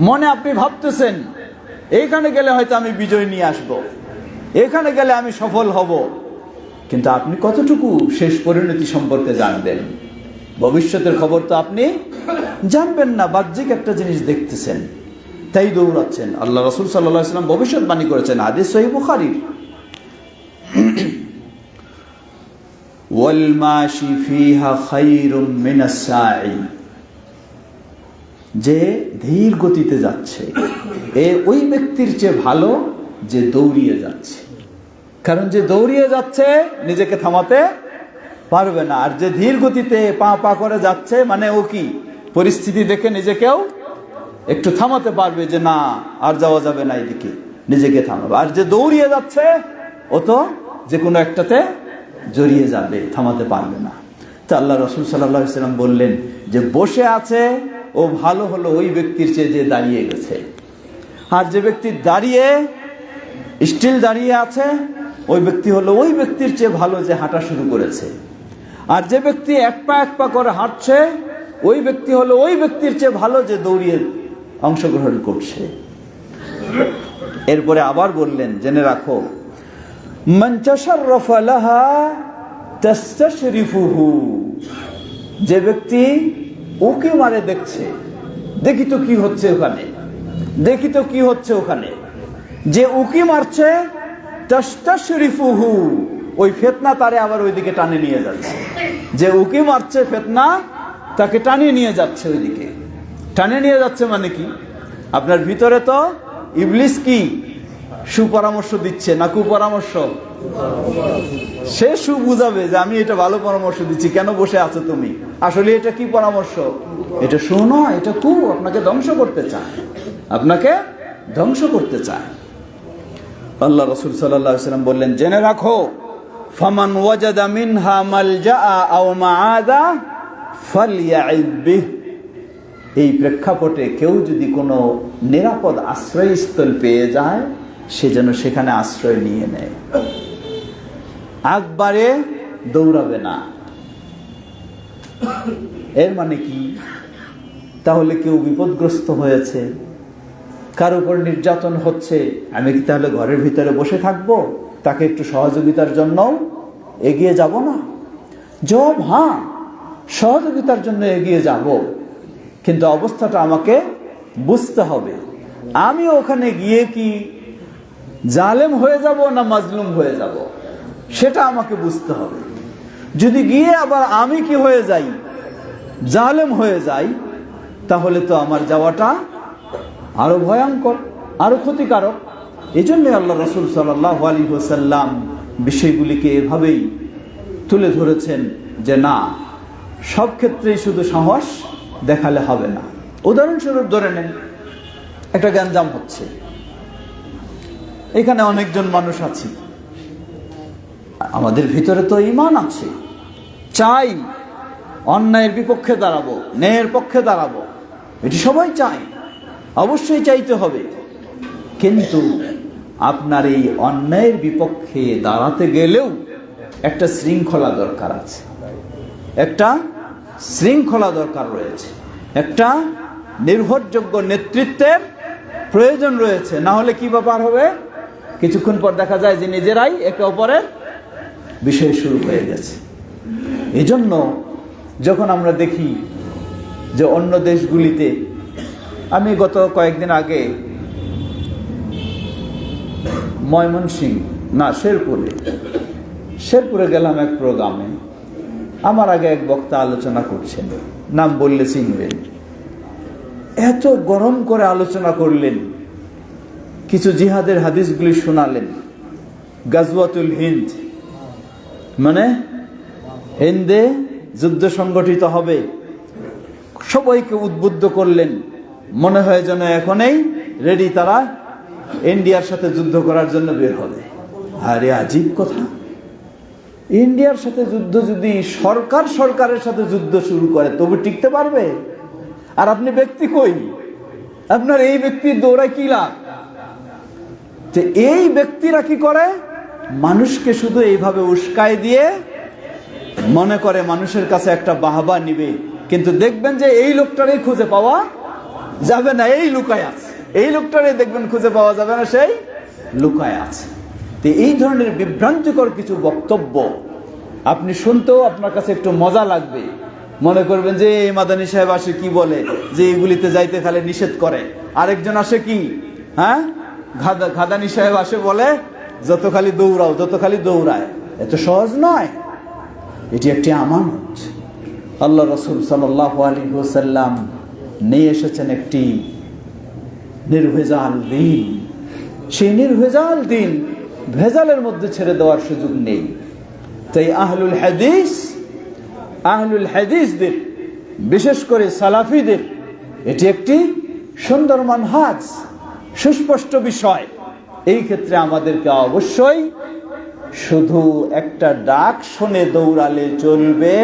S1: মনে আপনি ভাবতেছেন এইখানে গেলে হয়তো আমি বিজয় নিয়ে আসব, এখানে গেলে আমি সফল হব, কিন্তু আপনি কতটুকু শেষ পরিণতি সম্পর্কে জানবেন? ভবিষ্যতের খবর তো আপনি জানবেন না, বাহ্যিক একটা জিনিস দেখতেছেন তাই দৌড়াচ্ছেন। আল্লাহ রাসূল সাল্লাল্লাহু আলাইহি ওয়াসাল্লাম ভবিষ্যৎবাণী করেছেন, হাদিস সহিহ বুখারীর, ওয়াল মাশি ফিহা খায়রুম মিনাস সাই, যে ধীর গতিতে যাচ্ছে ওই ব্যক্তির চেয়ে ভালো যে দৌড়িয়ে যাচ্ছে। কারণ যে দৌড়িয়ে যাচ্ছে নিজেকে থামাতে পারবে না, আর যে ধীর গতিতে পা পা করে যাচ্ছে মানে ও কি পরিস্থিতি দেখে নিজেকেও একটু থামাতে পারবে যে না আর যাওয়া যাবে না, এদিকে নিজেকে থামাবে। আর যে দৌড়িয়ে যাচ্ছে ও তো যে কোনো একটাতে জড়িয়ে যাবে, থামাতে পারবে না। তো আল্লাহ রাসূল সাল্লাল্লাহু আলাইহি ওয়াসাল্লাম বললেন যে বসে আছে ও ভালো হলো ওই ব্যক্তির চেয়ে যে দাঁড়িয়ে গেছে, আর যে ব্যক্তি দাঁড়িয়ে স্টিল দাঁড়িয়ে আছে ওই ব্যক্তি হলো ওই ব্যক্তির চেয়ে ভালো যে হাঁটা শুরু করেছে, আর যে ব্যক্তি এক পা করে হাঁটছে ওই ব্যক্তি হলো ওই ব্যক্তির চেয়ে ভালো যে দৌড়িয়ে অংশগ্রহণ করছে। এরপরে আবার বললেন, জেনে রাখো, মান তাশাররাফা লাহা তাস্তাশরিফুহু, যে ব্যক্তি উকি মারে দেখছে, দেখি তো কি হচ্ছে ওখানে, দেখি তো কি হচ্ছে ওখানে, যে উকি মারছে তাস্তাশরিফুহু, ওই ফিতনা তারে আবার ওইদিকে টানে নিয়ে যাচ্ছে। যে উকি মারছে ফিতনা তাকে টানিয়ে নিয়ে যাচ্ছে ওইদিকে। টানে নিয়ে যাচ্ছে মানে কি? আপনার ভিতরে তো ইবলিস কি সুপরামর্শ দিচ্ছে না কুপরামর্শ? সে বুঝাবে যে আমি এটা ভালো পরামর্শ দিচ্ছি, কেন বসে আছো তুমি, আসলে এটা কি পরামর্শ, এটা শোনো, এটা কু, আপনাকে ধ্বংস করতে চায়, আপনাকে ধ্বংস করতে চায়। আল্লাহ রাসূল সাল্লাল্লাহু আলাইহি ওয়াসাল্লাম বললেন, জেনে রাখো, ফামান ওয়াজাদা মিনহা মালজাআ আও মাআদা ফালইয়াইদ বিহ, এই প্রেক্ষাপটে কেউ যদি কোনো নিরাপদ আশ্রয়স্থল পেয়ে যায় সে যেন সেখানে আশ্রয় নিয়ে নেয়, একবারে দৌড়াবে না। এর মানে কি? তাহলে কেউ বিপদগ্রস্ত হয়েছে, কার উপর নির্যাতন হচ্ছে, আমি কি তাহলে ঘরের ভিতরে বসে থাকবো? তাকে একটু সহযোগিতার জন্য এগিয়ে যাব না? জবাব হ্যাঁ, সহযোগিতার জন্য এগিয়ে যাব, কিন্তু অবস্থাটা আমাকে বুঝতে হবে। আমি ওখানে গিয়ে কি জালেম হয়ে যাব না মাজলুম হয়ে যাব, সেটা আমাকে বুঝতে হবে। যদি গিয়ে আবার আমি কি হয়ে যাই, জালেম হয়ে যাই, তাহলে তো আমার যাওয়াটা আরো ভয়ঙ্কর, আরো ক্ষতিকারক। এই জন্য আল্লাহ রাসূল সাল্লাল্লাহু আলাইহি ওয়াসাল্লাম বিষয়গুলিকে এভাবেই তুলে ধরেছেন যে না, সব ক্ষেত্রেই শুধু সাহস দেখালে হবে না। উদাহরণস্বরূপ ধরে নেন, একটা গ্যাঞ্জাম হচ্ছে, এখানে অনেকজন মানুষ আছি, আমাদের ভিতরে তো ঈমান আছে, চাই অন্যায়ের বিপক্ষে দাঁড়াবো, ন্যায়ের পক্ষে দাঁড়াবো, এটি সবাই চাই, অবশ্যই চাইতে হবে। কিন্তু আপনার এই অন্যায়ের বিপক্ষে দাঁড়াতে গেলেও একটা শৃঙ্খলা দরকার আছে, একটা শৃঙ্খলা দরকার রয়েছে, একটা নির্ভরযোগ্য নেতৃত্বের প্রয়োজন রয়েছে। না হলে কি ব্যাপার হবে, কিছুক্ষণ পর দেখা যায় যে নিজেরাই একে অপরের বিষয় শুরু হয়ে গেছে। এজন্য যখন আমরা দেখি যে অন্য দেশগুলিতে, আমি গত কয়েকদিন আগে ময়মনসিংহ না শেরপুরে গেলাম এক প্রোগ্রামে। আমার আগে এক বক্তা আলোচনা করছেন, নাম বললে চিনবেন। এত গরম করে আলোচনা করলেন, কিছু জিহাদের হাদিসগুলি শোনালেন। গাজওয়াতুল হিন্দ মানে হিন্দে যুদ্ধ সংগঠিত হবে, সবাইকে উদ্বুদ্ধ করলেন, মনে হয় যেন এখনই রেডি, তারা ইন্ডিয়ার সাথে যুদ্ধ করার জন্য বের হবে। আরে আজীব কথা, ইন্ডিয়ার সাথে যুদ্ধ যদি সরকারের সাথে যুদ্ধ শুরু করে তবে টিকতে পারবে? আর আপনি ব্যক্তি কই, আপনার এই ব্যক্তির দৌড়ায় কি লাভ? যে এই ব্যক্তিরা কি করে, মানুষকে শুধু এইভাবে উস্কায় দিয়ে মনে করে মানুষের কাছে একটা বাহবা নিবে, কিন্তু দেখবেন যে এই লোকটারই খুঁজে পাওয়া যাবে না, এই লুকায় আছে, এই লোকটারই দেখবেন খুঁজে পাওয়া যাবে না, সেই লুকায় আছে। তো এই ধরনের বিভ্রান্তিকর কিছু বক্তব্য আপনি শুনতেও আপনার কাছে একটু মজা লাগবে, মনে করবেন যে এই মাদানী সাহেব আসে কি বলে, যে এইগুলিতে যাইতে খালি নিষেধ করে। আরেকজন আসে কি, হ্যাঁ, ঘাদানি সাহেব আসে বলে যত খালি দৌড়াও, যত খালি দৌড়ায়। এত সহজ নয়, এটি একটি আমানত। আল্লাহ রাসূল সাল্লাল্লাহু আলাইহি ওয়াসাল্লাম নিয়ে এসেছেন একটি নির্ভেজাল দিন। সেই নির্ভেজাল দিন ভেজালের মধ্যে ছেড়ে দেওয়ার সুযোগ নেই। তাই আহলুল হাদিসদের, বিশেষ করে সালাফিদের, এটি একটি সুন্দর মানহাজ, সুস্পষ্ট বিষয়। এই ক্ষেত্রে আমাদেরকে অবশ্যই শুধু একটা ডাক শুনে দৌড়ালে চলবে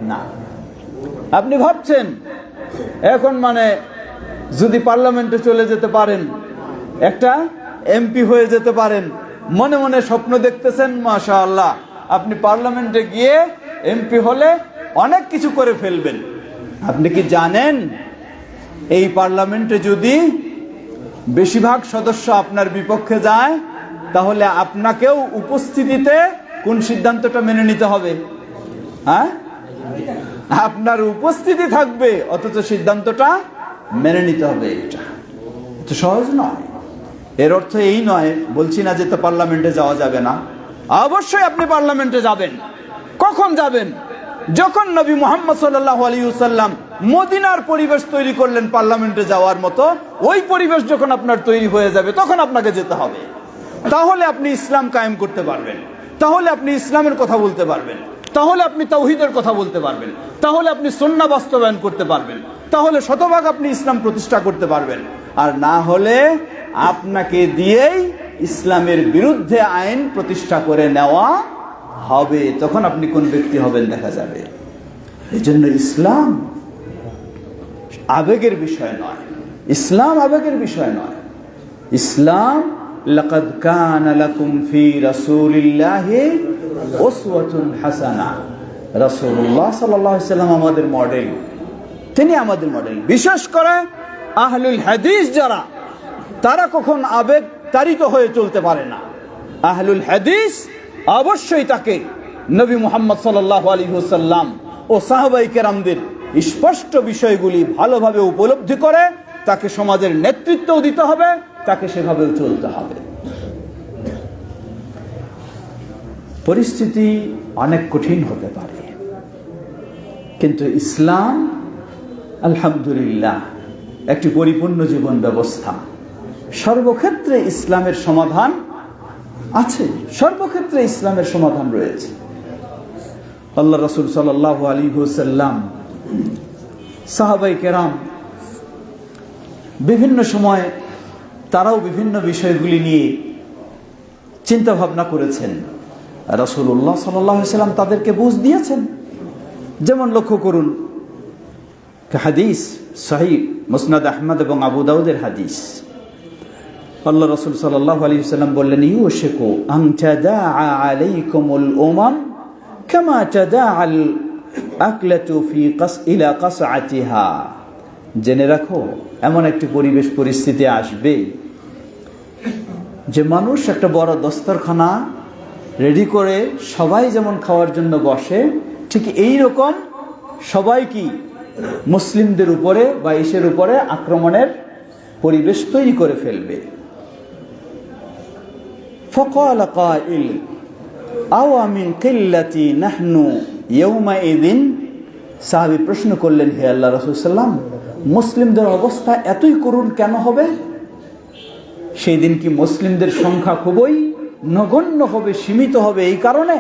S1: না। আপনি ভাবছেন এখন মানে যদি পার্লামেন্টে চলে যেতে পারেন, একটা এমপি হয়ে যেতে পারেন, মনে মনে স্বপ্ন দেখতেছেন, মাশাআল্লাহ, আপনি পার্লামেন্টে গিয়ে এমপি হলে অনেক কিছু করে ফেলবেন। আপনি কি জানেন এই পার্লামেন্টে যদি বেশিরভাগ সদস্য আপনার বিপক্ষে যায়, তাহলে আপনাকেও উপস্থিতিতে কোন সিদ্ধান্তটা মেনে নিতে হবে? হ্যাঁ, আপনার উপস্থিতি থাকবে, অথচ সিদ্ধান্তটা মেনে নিতে হবে। এটা তো সহজ নয়। এর অর্থ এই নয়, বলছি না যে তো পার্লামেন্টে যাওয়া যাবে না, অবশ্যই আপনি পার্লামেন্টে যাবেন। কখন যাবেন? যখন নবী মুহাম্মদ সাল্লাল্লাহু আলাইহি ওয়াসাল্লাম মদিনার পরিবেশ তৈরি করলেন পার্লামেন্টে যাওয়ার মতো, ওই পরিবেশ যখন আপনার তৈরি হয়ে যাবে তখন আপনাকে যেতে হবে। তাহলে আপনি ইসলাম কায়েম করতে পারবেন, তাহলে আপনি ইসলামের কথা বলতে পারবেন, তাহলে আপনি তাওহীদের কথা বলতে পারবেন, তাহলে আপনি সুন্নাহ বাস্তবায়ন করতে পারবেন, তাহলে শতভাগ আপনি ইসলাম প্রতিষ্ঠা করতে পারবেন। আর না হলে আপনাকে দিয়েই ইসলামের বিরুদ্ধে আইন প্রতিষ্ঠা করে নেওয়া হবে। তখন আপনি কোন ব্যক্তি হবেন দেখা যাবে। এই জন্য ইসলাম আবেগের বিষয় নয়, ইসলাম আবেগের বিষয় নয়। ইসলাম লাকাদ কানা লাকুম ফি রাসূলিল্লাহি উসওয়াতুন হাসানা। রাসূলুল্লাহ সাল্লাল্লাহু আলাইহি ওয়াসাল্লাম আমাদের মডেল, তিনি আমাদের মডেল। বিশেষ করে আহলুল হাদিস যারা, তারা কখন আবেগ তাড়িত হয়ে চলতে পারে না। আহলুল হাদিস অবশ্যই তাকে নবী মুহাম্মদ সাল্লাল্লাহু আলাইহি ওয়াসাল্লাম ও সাহাবায়ে কেরামদের স্পষ্ট বিষয়গুলি ভালোভাবে উপলব্ধি করে তাকে সমাজের নেতৃত্বও দিতে হবে, তাকে সেভাবেও চলতে হবে। পরিস্থিতি অনেক কঠিন হতে পারে, কিন্তু ইসলাম আলহামদুলিল্লাহ একটি পরিপূর্ণ জীবন ব্যবস্থা। সর্বক্ষেত্রে ইসলামের সমাধান আছে, সর্বক্ষেত্রে ইসলামের সমাধান রয়েছে। আল্লাহ রাসূল সাল্লাল্লাহু আলাইহি ওয়াসাল্লাম, সাহাবায়ে কেরাম বিভিন্ন সময় তারাও বিভিন্ন বিষয়গুলি নিয়ে চিন্তা ভাবনা করেছেন। রাসূলুল্লাহ সাল্লাল্লাহু আলাইহি ওয়াসাল্লাম তাদেরকে বুঝ দিয়েছেন। যেমন লক্ষ্য করুন, হাদিস সহিহ মুসনাদ আহমদ এবং আবু দাউদের হাদিস, আল্লাহ রাসূল সাল্লাল্লাহু আলাইহি ওয়াসাল্লাম বললেন, ইউশিকু আন তাদাআ আলাইকুমুল উমাম কামা তাদাআল আকলাতু ফি ইলা কাসআতিহা। জেনে রাখো, এমন একটি পরিবেশ পরিস্থিতি আসবে যে মানুষ একটা বড় দস্তরখানা রেডি করে সবাই যেমন খাওয়ার জন্য বসে, ঠিক এই রকম সবাই কি মুসলিমদের উপরে বা ইসের উপরে আক্রমণের পরিবেশ তৈরি করে ফেলবে। فقال قائل أو من قلة نحن يومئذ। সাহাবী প্রশ্ন করলেন, হে আল্লাহ রাসূল সাল্লাম, মুসলিমদের অবস্থা এতই করুণ কেন হবে? সেই দিন কি মুসলিমদের সংখ্যা খুবই নগণ্য হবে, সীমিত হবে এই কারণে?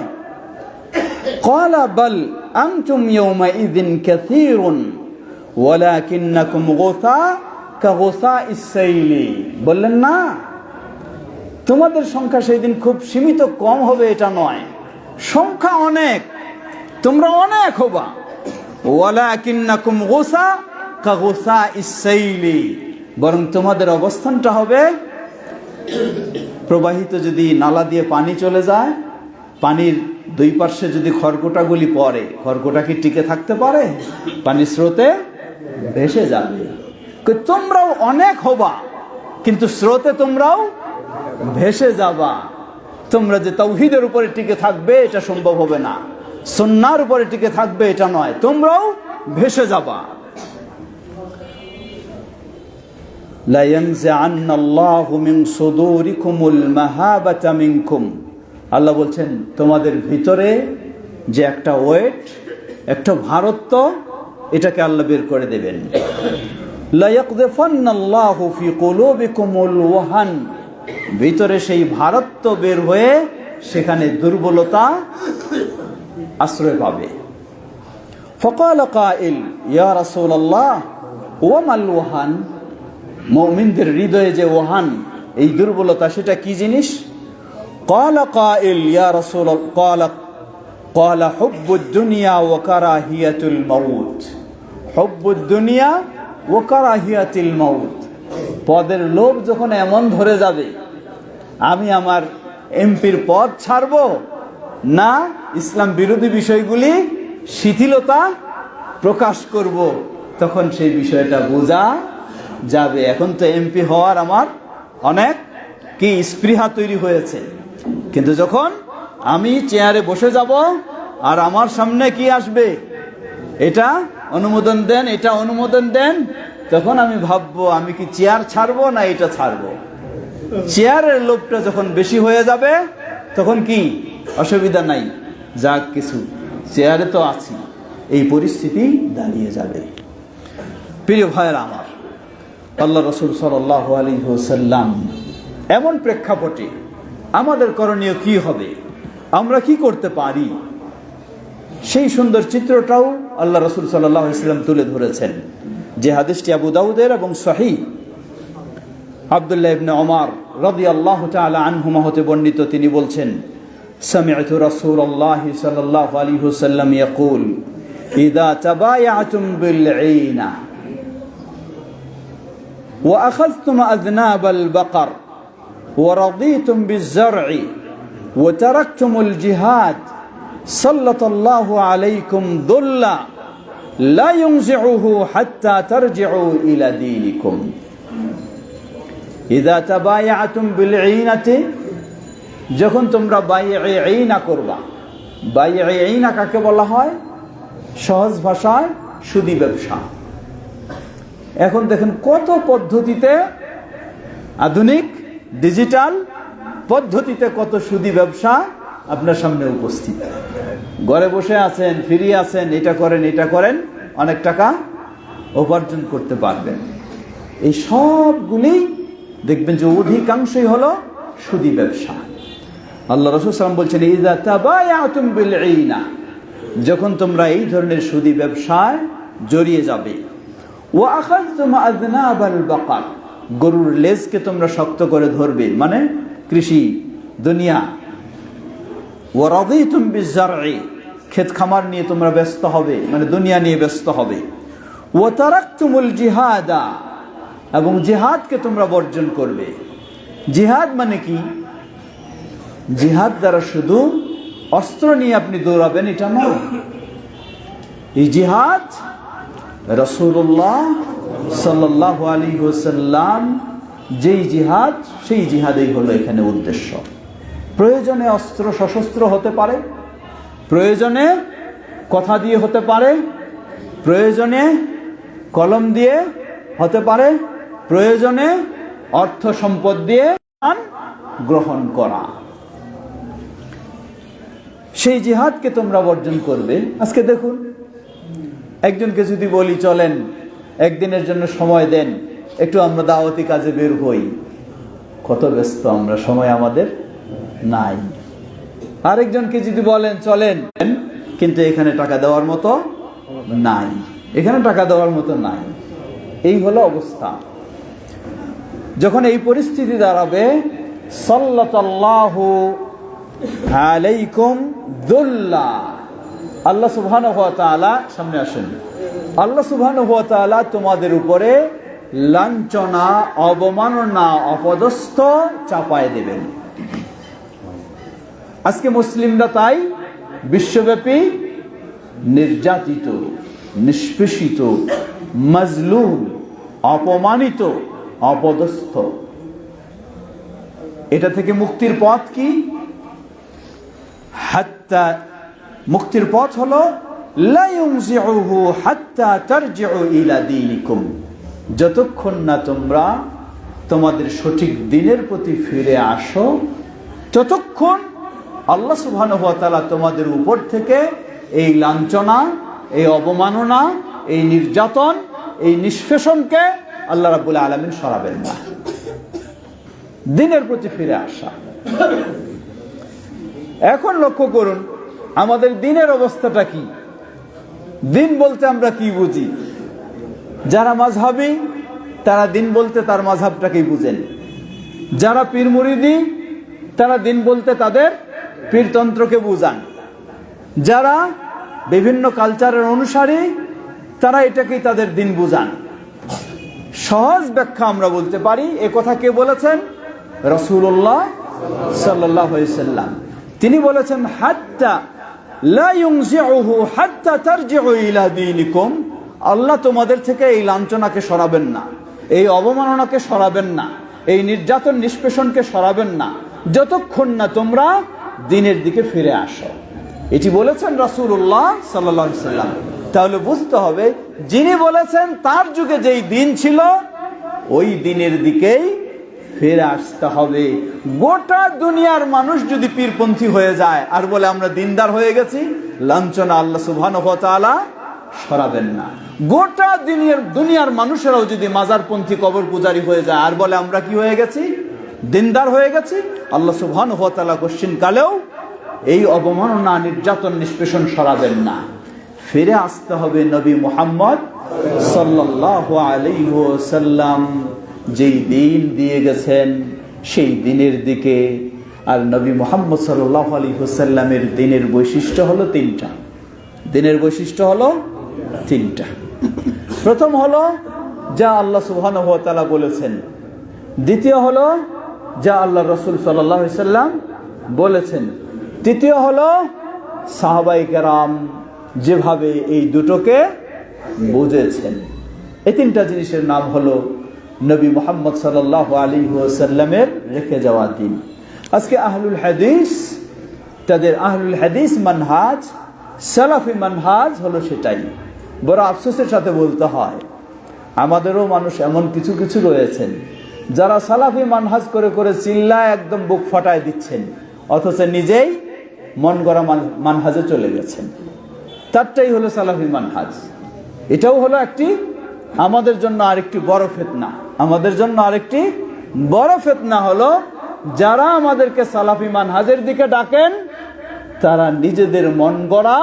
S1: قال بل أنتم يومئذ كثير ولكنكم غثاء كغثاء السيل। বললেন না, তোমাদের সংখ্যা সেই দিন খুব সীমিত, কম হবে এটা নয়, সংখ্যা অনেক, তোমরা অনেক হবা। ওয়ালাকিন্নাকুম গুসা কাগুসা ইসাইলি, বরং তোমাদের অবস্থানটা হবে প্রবাহিত যদি নালা দিয়ে পানি চলে যায়, পানির দুই পার্শ্বে যদি খড়কুটাগুলি পড়ে, খড়কুটা কি টিকে থাকতে পারে? পানির স্রোতে ভেসে যাবে। তোমরাও অনেক হবা, কিন্তু স্রোতে তোমরাও ভেসে যাবা। তোমরা যে তাওহীদের উপরে টিকে থাকবে এটা সম্ভব হবে না, সুন্নাহর উপরে টিকে থাকবে এটা নয়, তোমরাও ভেসে যাবা। লা ইয়ানজিআন্নাল্লাহু মিন সুদুরিকুমুল মাহাবাতা মিনকুম। আল্লাহ বলছেন, তোমাদের ভিতরে যে একটা ওয়েট, একটা ভারত্ব, এটাকে আল্লাহ বের করে দেবেন। লা ইয়াকযিফান্নাল্লাহু ফি কুলুবিকুমুল ওয়াহান। ভিতরে সেই ভারত্ব বের হয়ে সেখানে দুর্বলতা আশ্রয় পাবে। ফাকাল কাইল ইয়া রাসূলুল্লাহ ওয়া মাল ওয়াহান। মুমিনদের হৃদয়ে যে ওয়াহান, এই দুর্বলতা, সেটা কি জিনিস? قال قائل يا رسول الله قال حب الدنيا وكراهية الموت। حب الدنيا وكراهية الموت। পদের লোভ যখন এমন ধরে যাবে, আমি আমার এমপির পদ ছাড়বো না ইসলাম বিরোধী বিষয়গুলি শিথিলতা প্রকাশ করব, তখন সেই বিষয়টা বোঝা যাবে। এখন তো এমপি হওয়ার আমার অনেক কি স্পৃহা তৈরি হয়েছে, কিন্তু যখন আমি চেয়ারে বসে যাব আর আমার সামনে কি আসবে, এটা অনুমোদন দেন, এটা অনুমোদন দেন, তখন আমি ভাববো আমি কি চেয়ার ছাড়বো না এটা ছাড়বো। চেয়ারের লোভটা যখন বেশি হয়ে যাবে, তখন কি অসুবিধা নাই, যা কিছু চেয়ারে তো আছি, এই পরিস্থিতি দাঁড়িয়ে যাবে। প্রিয় ভাইয়েরা আমার, আল্লাহ রাসূল সাল্লাল্লাহু আলাইহি ওয়াসাল্লাম এমন প্রেক্ষাপটে আমাদের করণীয় কি হবে, আমরা কি করতে পারি, সেই সুন্দর চিত্রটাও আল্লাহ রাসূল সাল্লাল্লাহু আলাইহি ওয়াসাল্লাম তুলে ধরেছেন। যে হাদিসটি আবু দাউদের এবং সহিহ আব্দুল্লাহ ইবনে ওমর রাদিয়াল্লাহু তাআলা আনহুমা হতে বর্ণিত, তিনি বলছেন, সামি'তু রাসূলুল্লাহি সাল্লাল্লাহু আলাইহি ওয়াসাল্লাম ইয়াকুল ইযা তাবায়াতুম বিল ঈনা ওয়া আখাযতুম আযনাবাল বাকার ওয়া রাদিতুম বিয-যার'i ওয়া তারাকতুমুল জিহাদ সাল্লাল্লাহু আলাইকুম দুল্লা লা ইউনজিউহু হাত্তা তারজিউ ইলা দীনিকুম। ইযা তাবায়াতুম বিল ঈনাতি, যখন তোমরা বাইয়ে ঈনা করবা। বাইয়ে ঈনা কাকে বলা হয়? সহজ ভাষায় সুদি ব্যবসা। এখন দেখেন কত পদ্ধতিতে, আধুনিক ডিজিটাল পদ্ধতিতে কত সুদী ব্যবসা আপনার সামনে উপস্থিত। ঘরে বসে আছেন, ফ্রি আছেন, এটা করেন, অনেক টাকা উপার্জন করতে পারবেন। এই সবগুলি দেখবেন যে অধিকাংশই হলো সুদী ব্যবসা। আল্লাহ রাসূল সাল্লাল্লাহু আলাইহি ওয়াসাল্লাম বলছেন, ইযা তাবায়াতুম বিল ঈনা, যখন তোমরা এই ধরনের সুদী ব্যবসায় জড়িয়ে যাবে, ওয়া আখাযতুম আযনাবাল বাকার, গরুর লেজকে তোমরা শক্ত করে ধরবে, মানে কৃষি দুনিয়া, ওয়া রাদিতুম বিজ-জারঈ, ক্ষেত খামার নিয়ে তোমরা ব্যস্ত হবে, মানে দুনিয়া নিয়ে ব্যস্ত হবে, ওয়া তারাকতুমুল জিহাদা, এবং জিহাদকে তোমরা বর্জন করবে। জিহাদ মানে কি? জিহাদ দ্বারা শুধু অস্ত্র নিয়ে আপনি দৌড়াবেন এটা নয়। এই জিহাদ রাসূলুল্লাহ সাল্লাল্লাহু আলাইহি ওয়াসাল্লাম যেই জিহাদ, সেই জিহাদেই হলো এখানে উদ্দেশ্য। প্রয়োজনে অস্ত্র সশস্ত্র হতে পারে, প্রয়োজনে কথা দিয়ে হতে পারে, প্রয়োজনে কলম দিয়ে হতে পারে, প্রয়োজনে অর্থ সম্পদ দিয়ে গ্রহণ করা। সেই জিহাদকে তোমরা বর্জন করবে। আজকে দেখুন, একজনকে যদি বলি চলেন একদিনের জন্য সময় দেন, একটু আমরা দাওয়াতি কাজে বের হই, কত ব্যস্ত আমরা, সময় আমাদের নাই। আরেকজনকে যদি বলেন চলেন, কিন্তু এখানে টাকা দেওয়ার মতো নাই, এখানে টাকা দেওয়ার মতো নাই। এই হলো অবস্থা। যখন এই পরিস্থিতি দাঁড়াবে, সাল্লাল্লাহু আলাইকুম দুল্লা, আল্লাহ সুবহানাহু ওয়া তাআলা, সামনে আসেন, আল্লাহ সুবহানাহু ওয়া তাআলা তোমাদের উপরে লাঞ্ছনা, অবমাননা, অপদস্থ চাপায় দেবেন। আজকে মুসলিমরা তাই বিশ্বব্যাপী নির্যাতিত, নিষ্পেষিত, মাজলুম, অপমানিত, অপদস্থ। এটা থেকে মুক্তির পথ কি? হাত্তা, মুক্তির পথ হলো লা ইউনজিউহু হাত্তা তারজিউ ইলা দীনিকুম, যতক্ষণ না তোমরা তোমাদের সঠিক দিনের প্রতি ফিরে আসো, ততক্ষণ আল্লাহ সুবহানাহু ওয়া তাআলা তোমাদের উপর থেকে এই লাঞ্ছনা, এই অবমাননা, এই নির্যাতন, এই নিষ্পেষণকে আল্লাহ রাব্বুল আলামিন সরাবেন না। দিনের প্রতি ফিরে আসা। এখন লক্ষ্য করুন আমাদের দিনের অবস্থাটা কি। দিন বলতে আমরা কি বুঝি? যারা মাযহাবী তারা দিন বলতে তার মাযহাবটাকেই বুঝেন। যারা পীর মুরিদি তারা দিন বলতে তাদের পীরতন্ত্রকে বুঝান। যারা বিভিন্ন কালচারের অনুসারী তারা এটাকেই তাদের দিন বুঝান। সহজ ব্যাখ্যা আমরা বলতে পারি, এ কথা কে বলেছেন? রাসূলুল্লাহ সাল্লাল্লাহু আলাইহি ওয়াসাল্লাম। তিনি বলেছেন, হাত্তা লা ইউনজিউহু হাত্তা তারজিউ ইলা দীনিকুম, আল্লাহ তোমাদের থেকে এই লাঞ্ছনাকে সরাবেন না, এই অবমাননাকে সরাবেন না, এই নির্যাতন নিষ্পেষণকে সরাবেন না, যতক্ষণ না তোমরা দিনের দিকে ফিরে আসো। এটি বলেছেন রাসূলুল্লাহ সাল্লাল্লাহু আলাইহি ওয়াসাল্লাম। তাহলে বুঝতে হবে, যিনি বলেছেন তার যুগে যেই দিন ছিল ওই দিনের দিকেই ফিরে আসতে হবে। গোটা দুনিয়ার মানুষ যদি পীরপন্থী হয়ে যায় আর বলে আমরা দিনদার হয়ে গেছি, লাঞ্ছনা আল্লাহ সুবহানাহু ওয়া তাআলা সরাবেন না। গোটা দুনিয়ার মানুষেরাও যদি মাজারপন্থী, কবর পূজারী হয়ে যায় আর বলে আমরা কি হয়ে গেছি? দিনদার হয়ে গেছি, আল্লাহ সুবহানাহু ওয়া তাআলা কোশ্চিন কালেও এই অবমাননা, নির্যাতন, নিষ্পেষণ সরাবেন না। ফিরে আসতে হবে নবী মুহাম্মদ সাল্লাল্লাহু আলাইহি ওয়াসাল্লাম যেই দিন দিয়ে গেছেন সেই দিনের দিকে। আর নবী মুহাম্মদ সাল্লাল্লাহু আলাইহি ওয়াসাল্লামের দিনের বৈশিষ্ট্য হলো তিনটা। দিনের বৈশিষ্ট্য হলো তিনটা। প্রথম হলো যা আল্লাহ সুবহানাহু ওয়া তাআলা বলেছেন, দ্বিতীয় হলো যা আল্লাহ রাসূল সাল্লাল্লাহু আলাইহি ওয়াসাল্লাম বলেছেন, তৃতীয় হলো সাহাবায়ে কেরাম যেভাবে এই দুটোকে বুঝেছেন। এই তিনটা জিনিসের নাম হলো নবী মুহাম্মদ সাল্লাল্লাহু আলাইহি ওয়াসাল্লামের রেখে যাওয়া দিন। আজকে আহলুল হাদিস, তাদের আহলুল হাদিস মানহাজ, সালাফি মানহাজ হলো সেটাই। বড় আফসোসের সাথে বলতে হয়, আমাদেরও মানুষ এমন কিছু কিছু রয়েছেন যারা সালাফি মানহাজ করে করে চিল্লায় একদম বুক ফাটায় দিচ্ছেন, অথচ নিজেই মন গড়া মানহাজে চলে গেছেন। তারটাই হলো সালাফি মানহাজ। এটাও হলো একটি আমাদের জন্য আরেকটি বড় ফিতনা। আমাদের জন্য আরেকটি বড় ফিতনা হলো যারা আমাদেরকে সালাফি মানহাজের দিকে ডাকেন তারা নিজেদের মন গড়া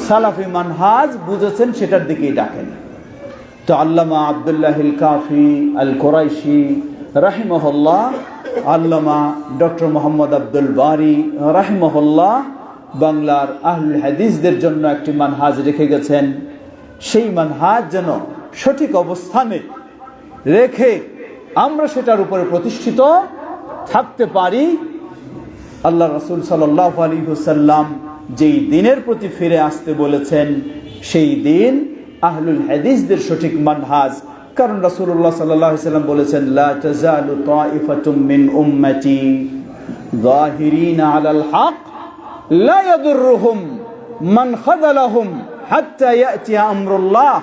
S1: সালাফি মানহাজ বুঝেছেন সেটার দিকেই ডাকেন। তো আল্লামা আব্দুল্লাহিল কাফি আল কুরাইশি রাহিমাহুল্লাহ, আল্লামা ডক্টর মোহাম্মদ আব্দুল বারি রাহিমাহুল্লাহ বাংলার আহলুল হাদিসদের জন্য একটি মানহাজ রেখে গেছেন। সেই মানহাজ যেন সঠিক অবস্থানে রেখে আমরা সেটার উপরে প্রতিষ্ঠিত থাকতে পারি। আল্লাহ রাসূল সাল্লাল্লাহু আলাইহি ওয়াসাল্লাম যেই দিনের প্রতি ফিরে আসতে বলেছেন সেই দিন আহলুল হাদিসদের সঠিক মানহাজ। কারণ রাসূলুল্লাহ সাল্লাল্লাহু আলাইহি ওয়াসাল্লাম বলেছেন, লা তাজালু তাইফাতুম মিন উম্মতি যাহিরিনা আলাল হক লা ইয়াদুররুহুম মান খাযালাহুম হাত্তা ইয়াতি আমরুল্লাহ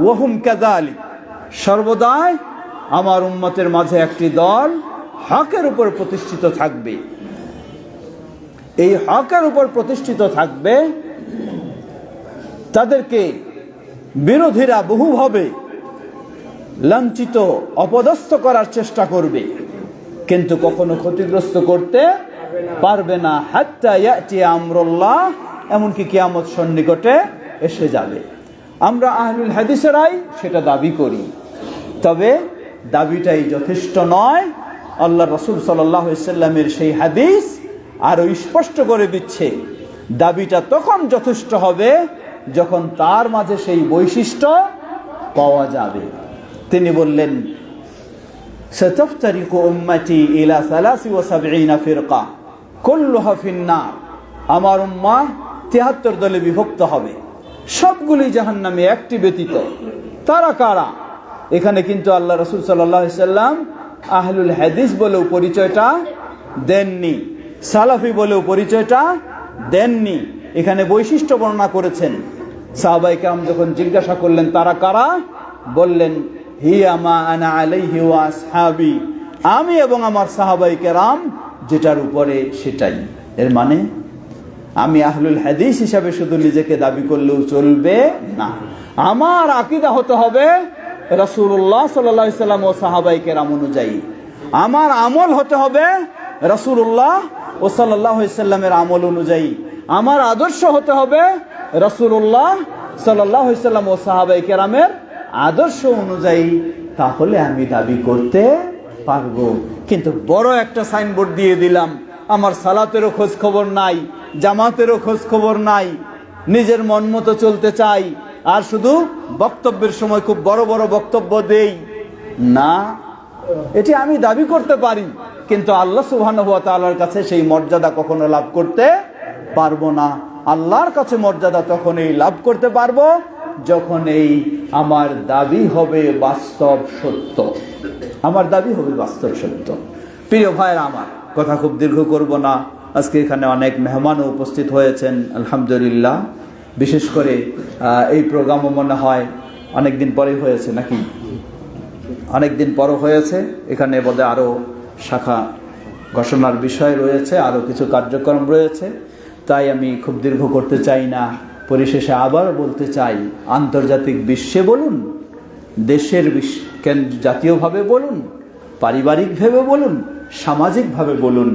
S1: ওয়া হুম কাযালিক। সর্বদাই আমার উম্মতের মাঝে একটি দল হকের উপর প্রতিষ্ঠিত থাকবে। এই হকের উপর প্রতিষ্ঠিত থাকবে, তাদেরকে বিরোধীরা বহুভাবে লাঞ্ছিত অপদস্থ করার চেষ্টা করবে, কিন্তু কখনো ক্ষতিগ্রস্ত করতে পারবে না। হাত্তা ইয়াতি আমরুল্লাহ, এমনকি কিয়ামত সন্নিকটে এসে যাবে। আমরা আহলুল হাদিসেরাই সেটা দাবি করি, তবে দাবিটাই যথেষ্ট নয়। আল্লাহ রাসূল সাল্লাল্লাহু আলাইহি ওয়াসাল্লামের সেই হাদিস আরো স্পষ্ট করে দিচ্ছে দাবিটা তখন যথেষ্ট হবে যখন তার মাঝে সেই বৈশিষ্ট্য পাওয়া যাবে। তিনি বললেন, সাতাফতারিকু উম্মতি ইলা 73 ফিরকা কুল্লুহা ফিন্নার। আমার উম্মাহ 73 দলে বিভক্ত হবে, সবগুলি জাহান্নামে, একটি ব্যতীত। তারা কারা? এখানে কিন্তু আল্লাহ রাসূল সাল্লাল্লাহু আলাইহি ওয়াসাল্লাম আহলুল হাদিস বলেও পরিচয়টা দেননি, সালাফি বলেও পরিচয়টা দেননি। এখানে বৈশিষ্ট্য বর্ণনা করেছেন। সাহাবায়ে কেরাম যখন জিজ্ঞাসা করলেন তারা কারা, বললেন, হিয়া মা আনা আলাইহি ওয়া আসহাবি, আমি এবং আমার সাহাবায়ে কেরাম যেটার উপরে সেটাই। এর মানে আমি আহলুল হাদিস হিসাবে শুধু নিজেকে দাবি করলেও চলবে না, আমার আকীদা হতে হবে রাসূলুল্লাহ সাল্লাল্লাহু আলাইহি ওয়াসাল্লাম ও সাহাবায়ে কেরাম অনুযায়ী। আমার আমল হতে হবে রাসূলুল্লাহ ও সাল্লাল্লাহু আলাইহি ওয়াসাল্লামের আমল অনুযায়ী। আমার আদর্শ হতে হবে রাসূলুল্লাহ সাল্লাল্লাহু আলাইহি ওয়াসাল্লাম ও সাহাবায়ে কেরামের আদর্শ অনুযায়ী। তাহলে আমি দাবি করতে পারবো। কিন্তু বড় একটা সাইনবোর্ড দিয়ে দিলাম, আমার সালাতেরও খোঁজ খবর নাই, জামাতেরও খোঁজ খবর নাই, নিজের মন মতো চলতে চাই, আর শুধু বক্তব্যের সময় খুব বড় বড় বক্তব্য দেই না। এটি আমি দাবি করতে পারি, কিন্তু আল্লাহ সুবহানাহু ওয়া তাআলার কাছে সেই মর্যাদা কখনো লাভ করতে পারবো না। আল্লাহর কাছে মর্যাদা তখনই লাভ করতে পারবো যখন এই আমার দাবি হবে বাস্তব সত্য। আমার দাবি হবে বাস্তব সত্য। প্রিয় ভাইরা আমার, কথা খুব দীর্ঘ করব না। আজকে এখানে অনেক মেহমানও উপস্থিত হয়েছেন আলহামদুলিল্লাহ। বিশেষ করে এই প্রোগ্রামও মনে হয় অনেকদিন পরে হয়েছে, নাকি অনেকদিন পরও হয়েছে। এখানে বোধহয় আরও শাখা ঘোষণার বিষয় রয়েছে, আরও কিছু কার্যক্রম রয়েছে, তাই আমি খুব দীর্ঘ করতে চাই না। পরিশেষে আবার বলতে চাই, আন্তর্জাতিক বিশ্বে বলুন, দেশের জাতীয়ভাবে বলুন, পারিবারিকভাবে বলুন, সামাজিকভাবে বলুন,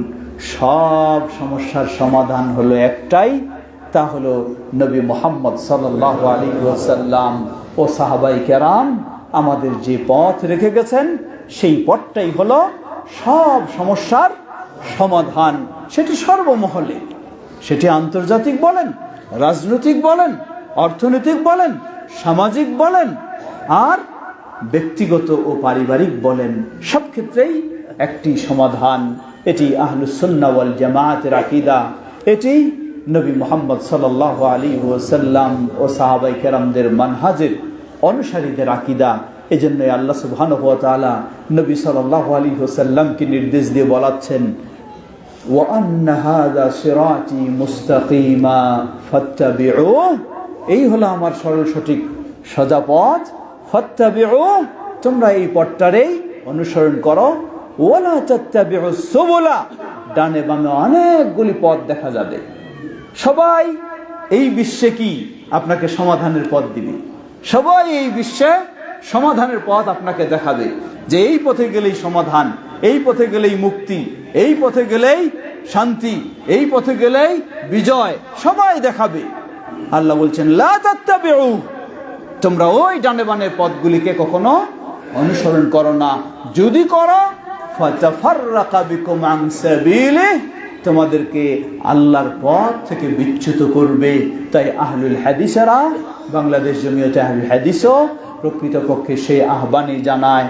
S1: সব সমস্যার সমাধান হলো একটাই, তা হলো নবী মুহাম্মদ সাল্লাল্লাহু আলাইহি ওয়াসাল্লাম ও সাহাবায়ে কেরাম আমাদের যে পথ রেখে গেছেন সেই পথটাই হলো সব সমস্যার সমাধান। সেটি সর্বমহলে, সেটি আন্তর্জাতিক বলেন, রাজনৈতিক বলেন, অর্থনৈতিক বলেন, সামাজিক বলেন, আর ব্যক্তিগত ও পারিবারিক বলেন, সব ক্ষেত্রেই একটি সমাধান। এটি আহলুস সুন্নাহ ওয়াল জামাআতের আকীদা, এটি নবী মুহাম্মদ সাল্লাল্লাহু আলাইহি ওয়াসাল্লাম ও সাহাবায়ে কেরামদের মানহাজের অনুসারীদের আকীদা। এজন্যই আল্লাহ সুবহানাহু ওয়া তাআলা নবী সাল্লাল্লাহু আলাইহি ওয়াসাল্লামকে নির্দেশ দিয়ে বলাচ্ছেন, ওয়া আন্না হাযা সিরাতি মুস্তাকিমা ফাত্তাবিউহু, এই হলো আমার সরল সঠিক সোজা পথ, ফাত্তাবিউ, তোমরা এই পথটারেই অনুসরণ করো। ওয়ালা তাত্তাবিউস সুবুলা, ডানে বামে অনেকগুলি পথ দেখা যাবে। সবাই এই বিশ্বে কি আপনাকে সমাধানের পথ দিবে, সবাই এই বিশ্বে সমাধানের পথ আপনাকে দেখাবে যে এই পথে গেলেই সমাধান, এই পথে গেলেই মুক্তি, এই পথে গেলেই শান্তি, এই পথে গেলেই বিজয়, সবাই দেখাবে। আল্লাহ বলছেন লা তাত্তাবিউ, তোমরা ওই ডানে বামে পথগুলিকে কখনো অনুসরণ করো না। যদি করো ফাতাফাররাকা বিকুম আন সাবিলিহি, তোমাদেরকে আল্লাহর পথ থেকে বিচ্যুত করবে। তাই আহলুল হাদিসেরা, বাংলাদেশ জমিয়তে আহলুল হাদিসও প্রকৃতপক্ষে সেই আহ্বানই জানায়,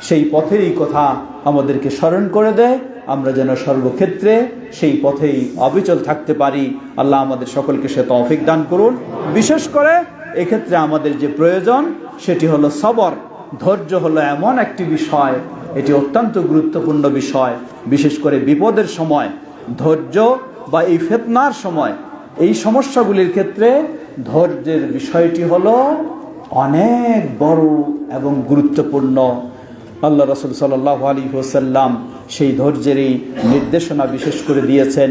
S1: সেই পথেরই কথা আমাদেরকে স্মরণ করে দেয়, আমরা যেন সর্বক্ষেত্রে সেই পথেই অবিচল থাকতে পারি। আল্লাহ আমাদের সকলকে সে তৌফিক দান করুন। বিশেষ করে এক্ষেত্রে আমাদের যে প্রয়োজন সেটি হলো সবর। ধৈর্য হলো এমন একটি বিষয়, এটি অত্যন্ত গুরুত্বপূর্ণ বিষয়। বিশেষ করে বিপদের সময় ধৈর্য, বা এই ফিতনার সময়, এই সমস্যাগুলির ক্ষেত্রে ধৈর্যের বিষয়টি হলো অনেক বড় এবং গুরুত্বপূর্ণ। আল্লাহ রাসূল সাল্লাল্লাহু আলাইহি ওয়াসাল্লাম সেই ধৈর্যেরই নির্দেশনা বিশেষ করে দিয়েছেন।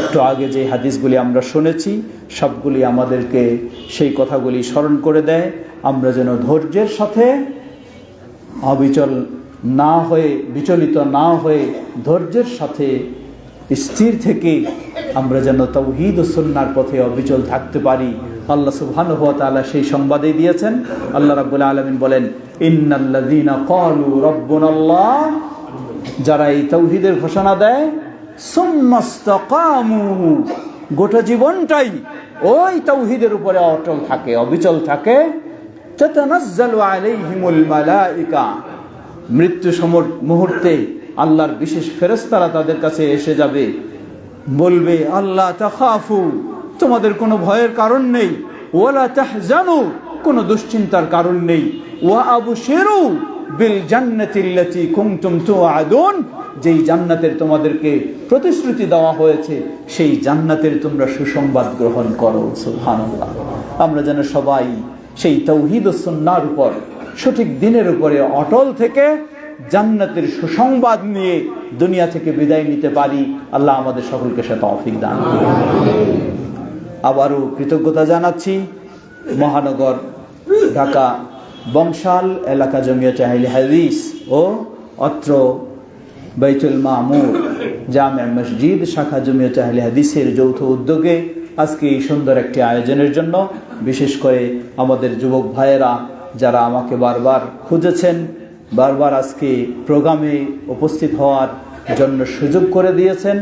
S1: একটু আগে যে হাদিসগুলি আমরা শুনেছি সবগুলি আমাদেরকে সেই কথাগুলি স্মরণ করে দেয়। আমরা যেন ধৈর্যের সাথে অবিচল না হয়ে, বিচলিত না হয়ে, ধৈর্যের সাথে স্থির থেকে আমরা যেন তাওহীদ ও সুন্নাহর পথে অবিচল থাকতে পারি। আল্লাহ সুবহানাহু ওয়া তাআলা সেই সংবাদই দিয়েছেন। আল্লাহ রাব্বুল আলামিন বলেন ইন্নাল্লাযীনা ক্বালু রাব্বুনাল্লাহ, যারা এই তাওহীদের ঘোষণা দেয়, সুম্মাস্তাকামু, গোটা জীবনটাই ওই তাওহীদের উপরে অটল থাকে, অবিচল থাকে, তাতানাজ্জালু আলাইহিমুল মালায়েকা, মৃত্যু মুহূর্তে আল্লাহর বিশেষ ফেরেশতারা তাদের কাছে এসে যাবে, বলবে আল্লাহ তাখাফু, তোমাদের কোনো ভয়ের কারণ নেই, ওয়ালা তাহজানু, কোনো দুশ্চিন্তার কারণ নেই, ওয়া আবশিরু বিল জান্নাতিল্লাতী কুনতুম তুআদুন, যেই জান্নাতের তোমাদেরকে প্রতিশ্রুতি দেওয়া হয়েছে সেই জান্নাতের তোমরা সুসংবাদ গ্রহণ করো। সুবহানাল্লাহ। আমরা যেন সবাই সেই তাওহীদ ও সুন্নাহর উপর, সঠিক দিনের উপরে অটল থেকে জান্নাতের সুসংবাদ নিয়ে দুনিয়া থেকে বিদায় নিতে পারি। আল্লাহ আমাদের সকলকে সে তৌফিক দান করুন। আবারও কৃতজ্ঞতা জানাচ্ছি মহানগর ঢাকা বংশাল এলাকা জমিয়তে আহলে হাদিস ও অত্র বাইতুল মামুর জামে মসজিদ শাখা জমিয়তে আহলে হাদিসের যৌথ উদ্যোগে আজকে এই সুন্দর একটি আয়োজনের জন্য। বিশেষ করে আমাদের যুবক ভাইয়েরা যারা আমাকে বারবার খুঁজেছেন, বারবার আজকে প্রোগ্রামে উপস্থিত হওয়ার জন্য সুযোগ করে দিয়েছেন,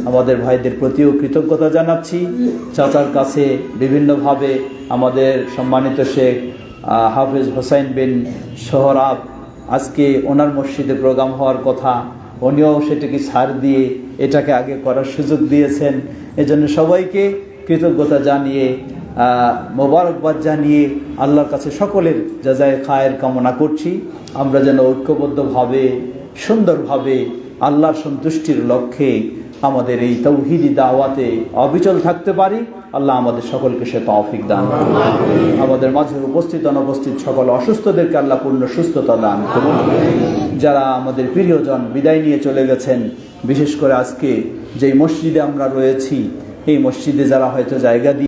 S1: আমাদের ভাইদের প্রতিও কৃতজ্ঞতা জানাচ্ছি। চাচার কাছে বিভিন্নভাবে আমাদের সম্মানিত শেখ হাফেজ হোসাইন বিন সোহরাব, আজকে ওনার মসজিদে প্রোগ্রাম হওয়ার কথা, উনিও সেটাকে ছাড় দিয়ে এটাকে আগে করার সুযোগ দিয়েছেন। এজন্য সবাইকে কৃতজ্ঞতা জানিয়ে, মোবারকবাদ জানিয়ে আল্লাহর কাছে সকলের জাযায়ে খায়ের কামনা করছি। আমরা যেন ঐক্যবদ্ধভাবে, সুন্দরভাবে আল্লাহর সন্তুষ্টির লক্ষ্যে আমাদের এই তাওহীদি দাওয়াতে অবিচল থাকতে পারি। আল্লাহ আমাদের সকলকে সে তৌফিক দান করুন। আমাদের মাঝে উপস্থিত অনুপস্থিত সকল অসুস্থদেরকে আল্লাহ পূর্ণ সুস্থতা দান করুন। যারা আমাদের প্রিয়জন বিদায় নিয়ে চলে গেছেন, বিশেষ করে আজকে যেই মসজিদে আমরা রয়েছি, এই মসজিদে যারা হয়তো জায়গা দিয়ে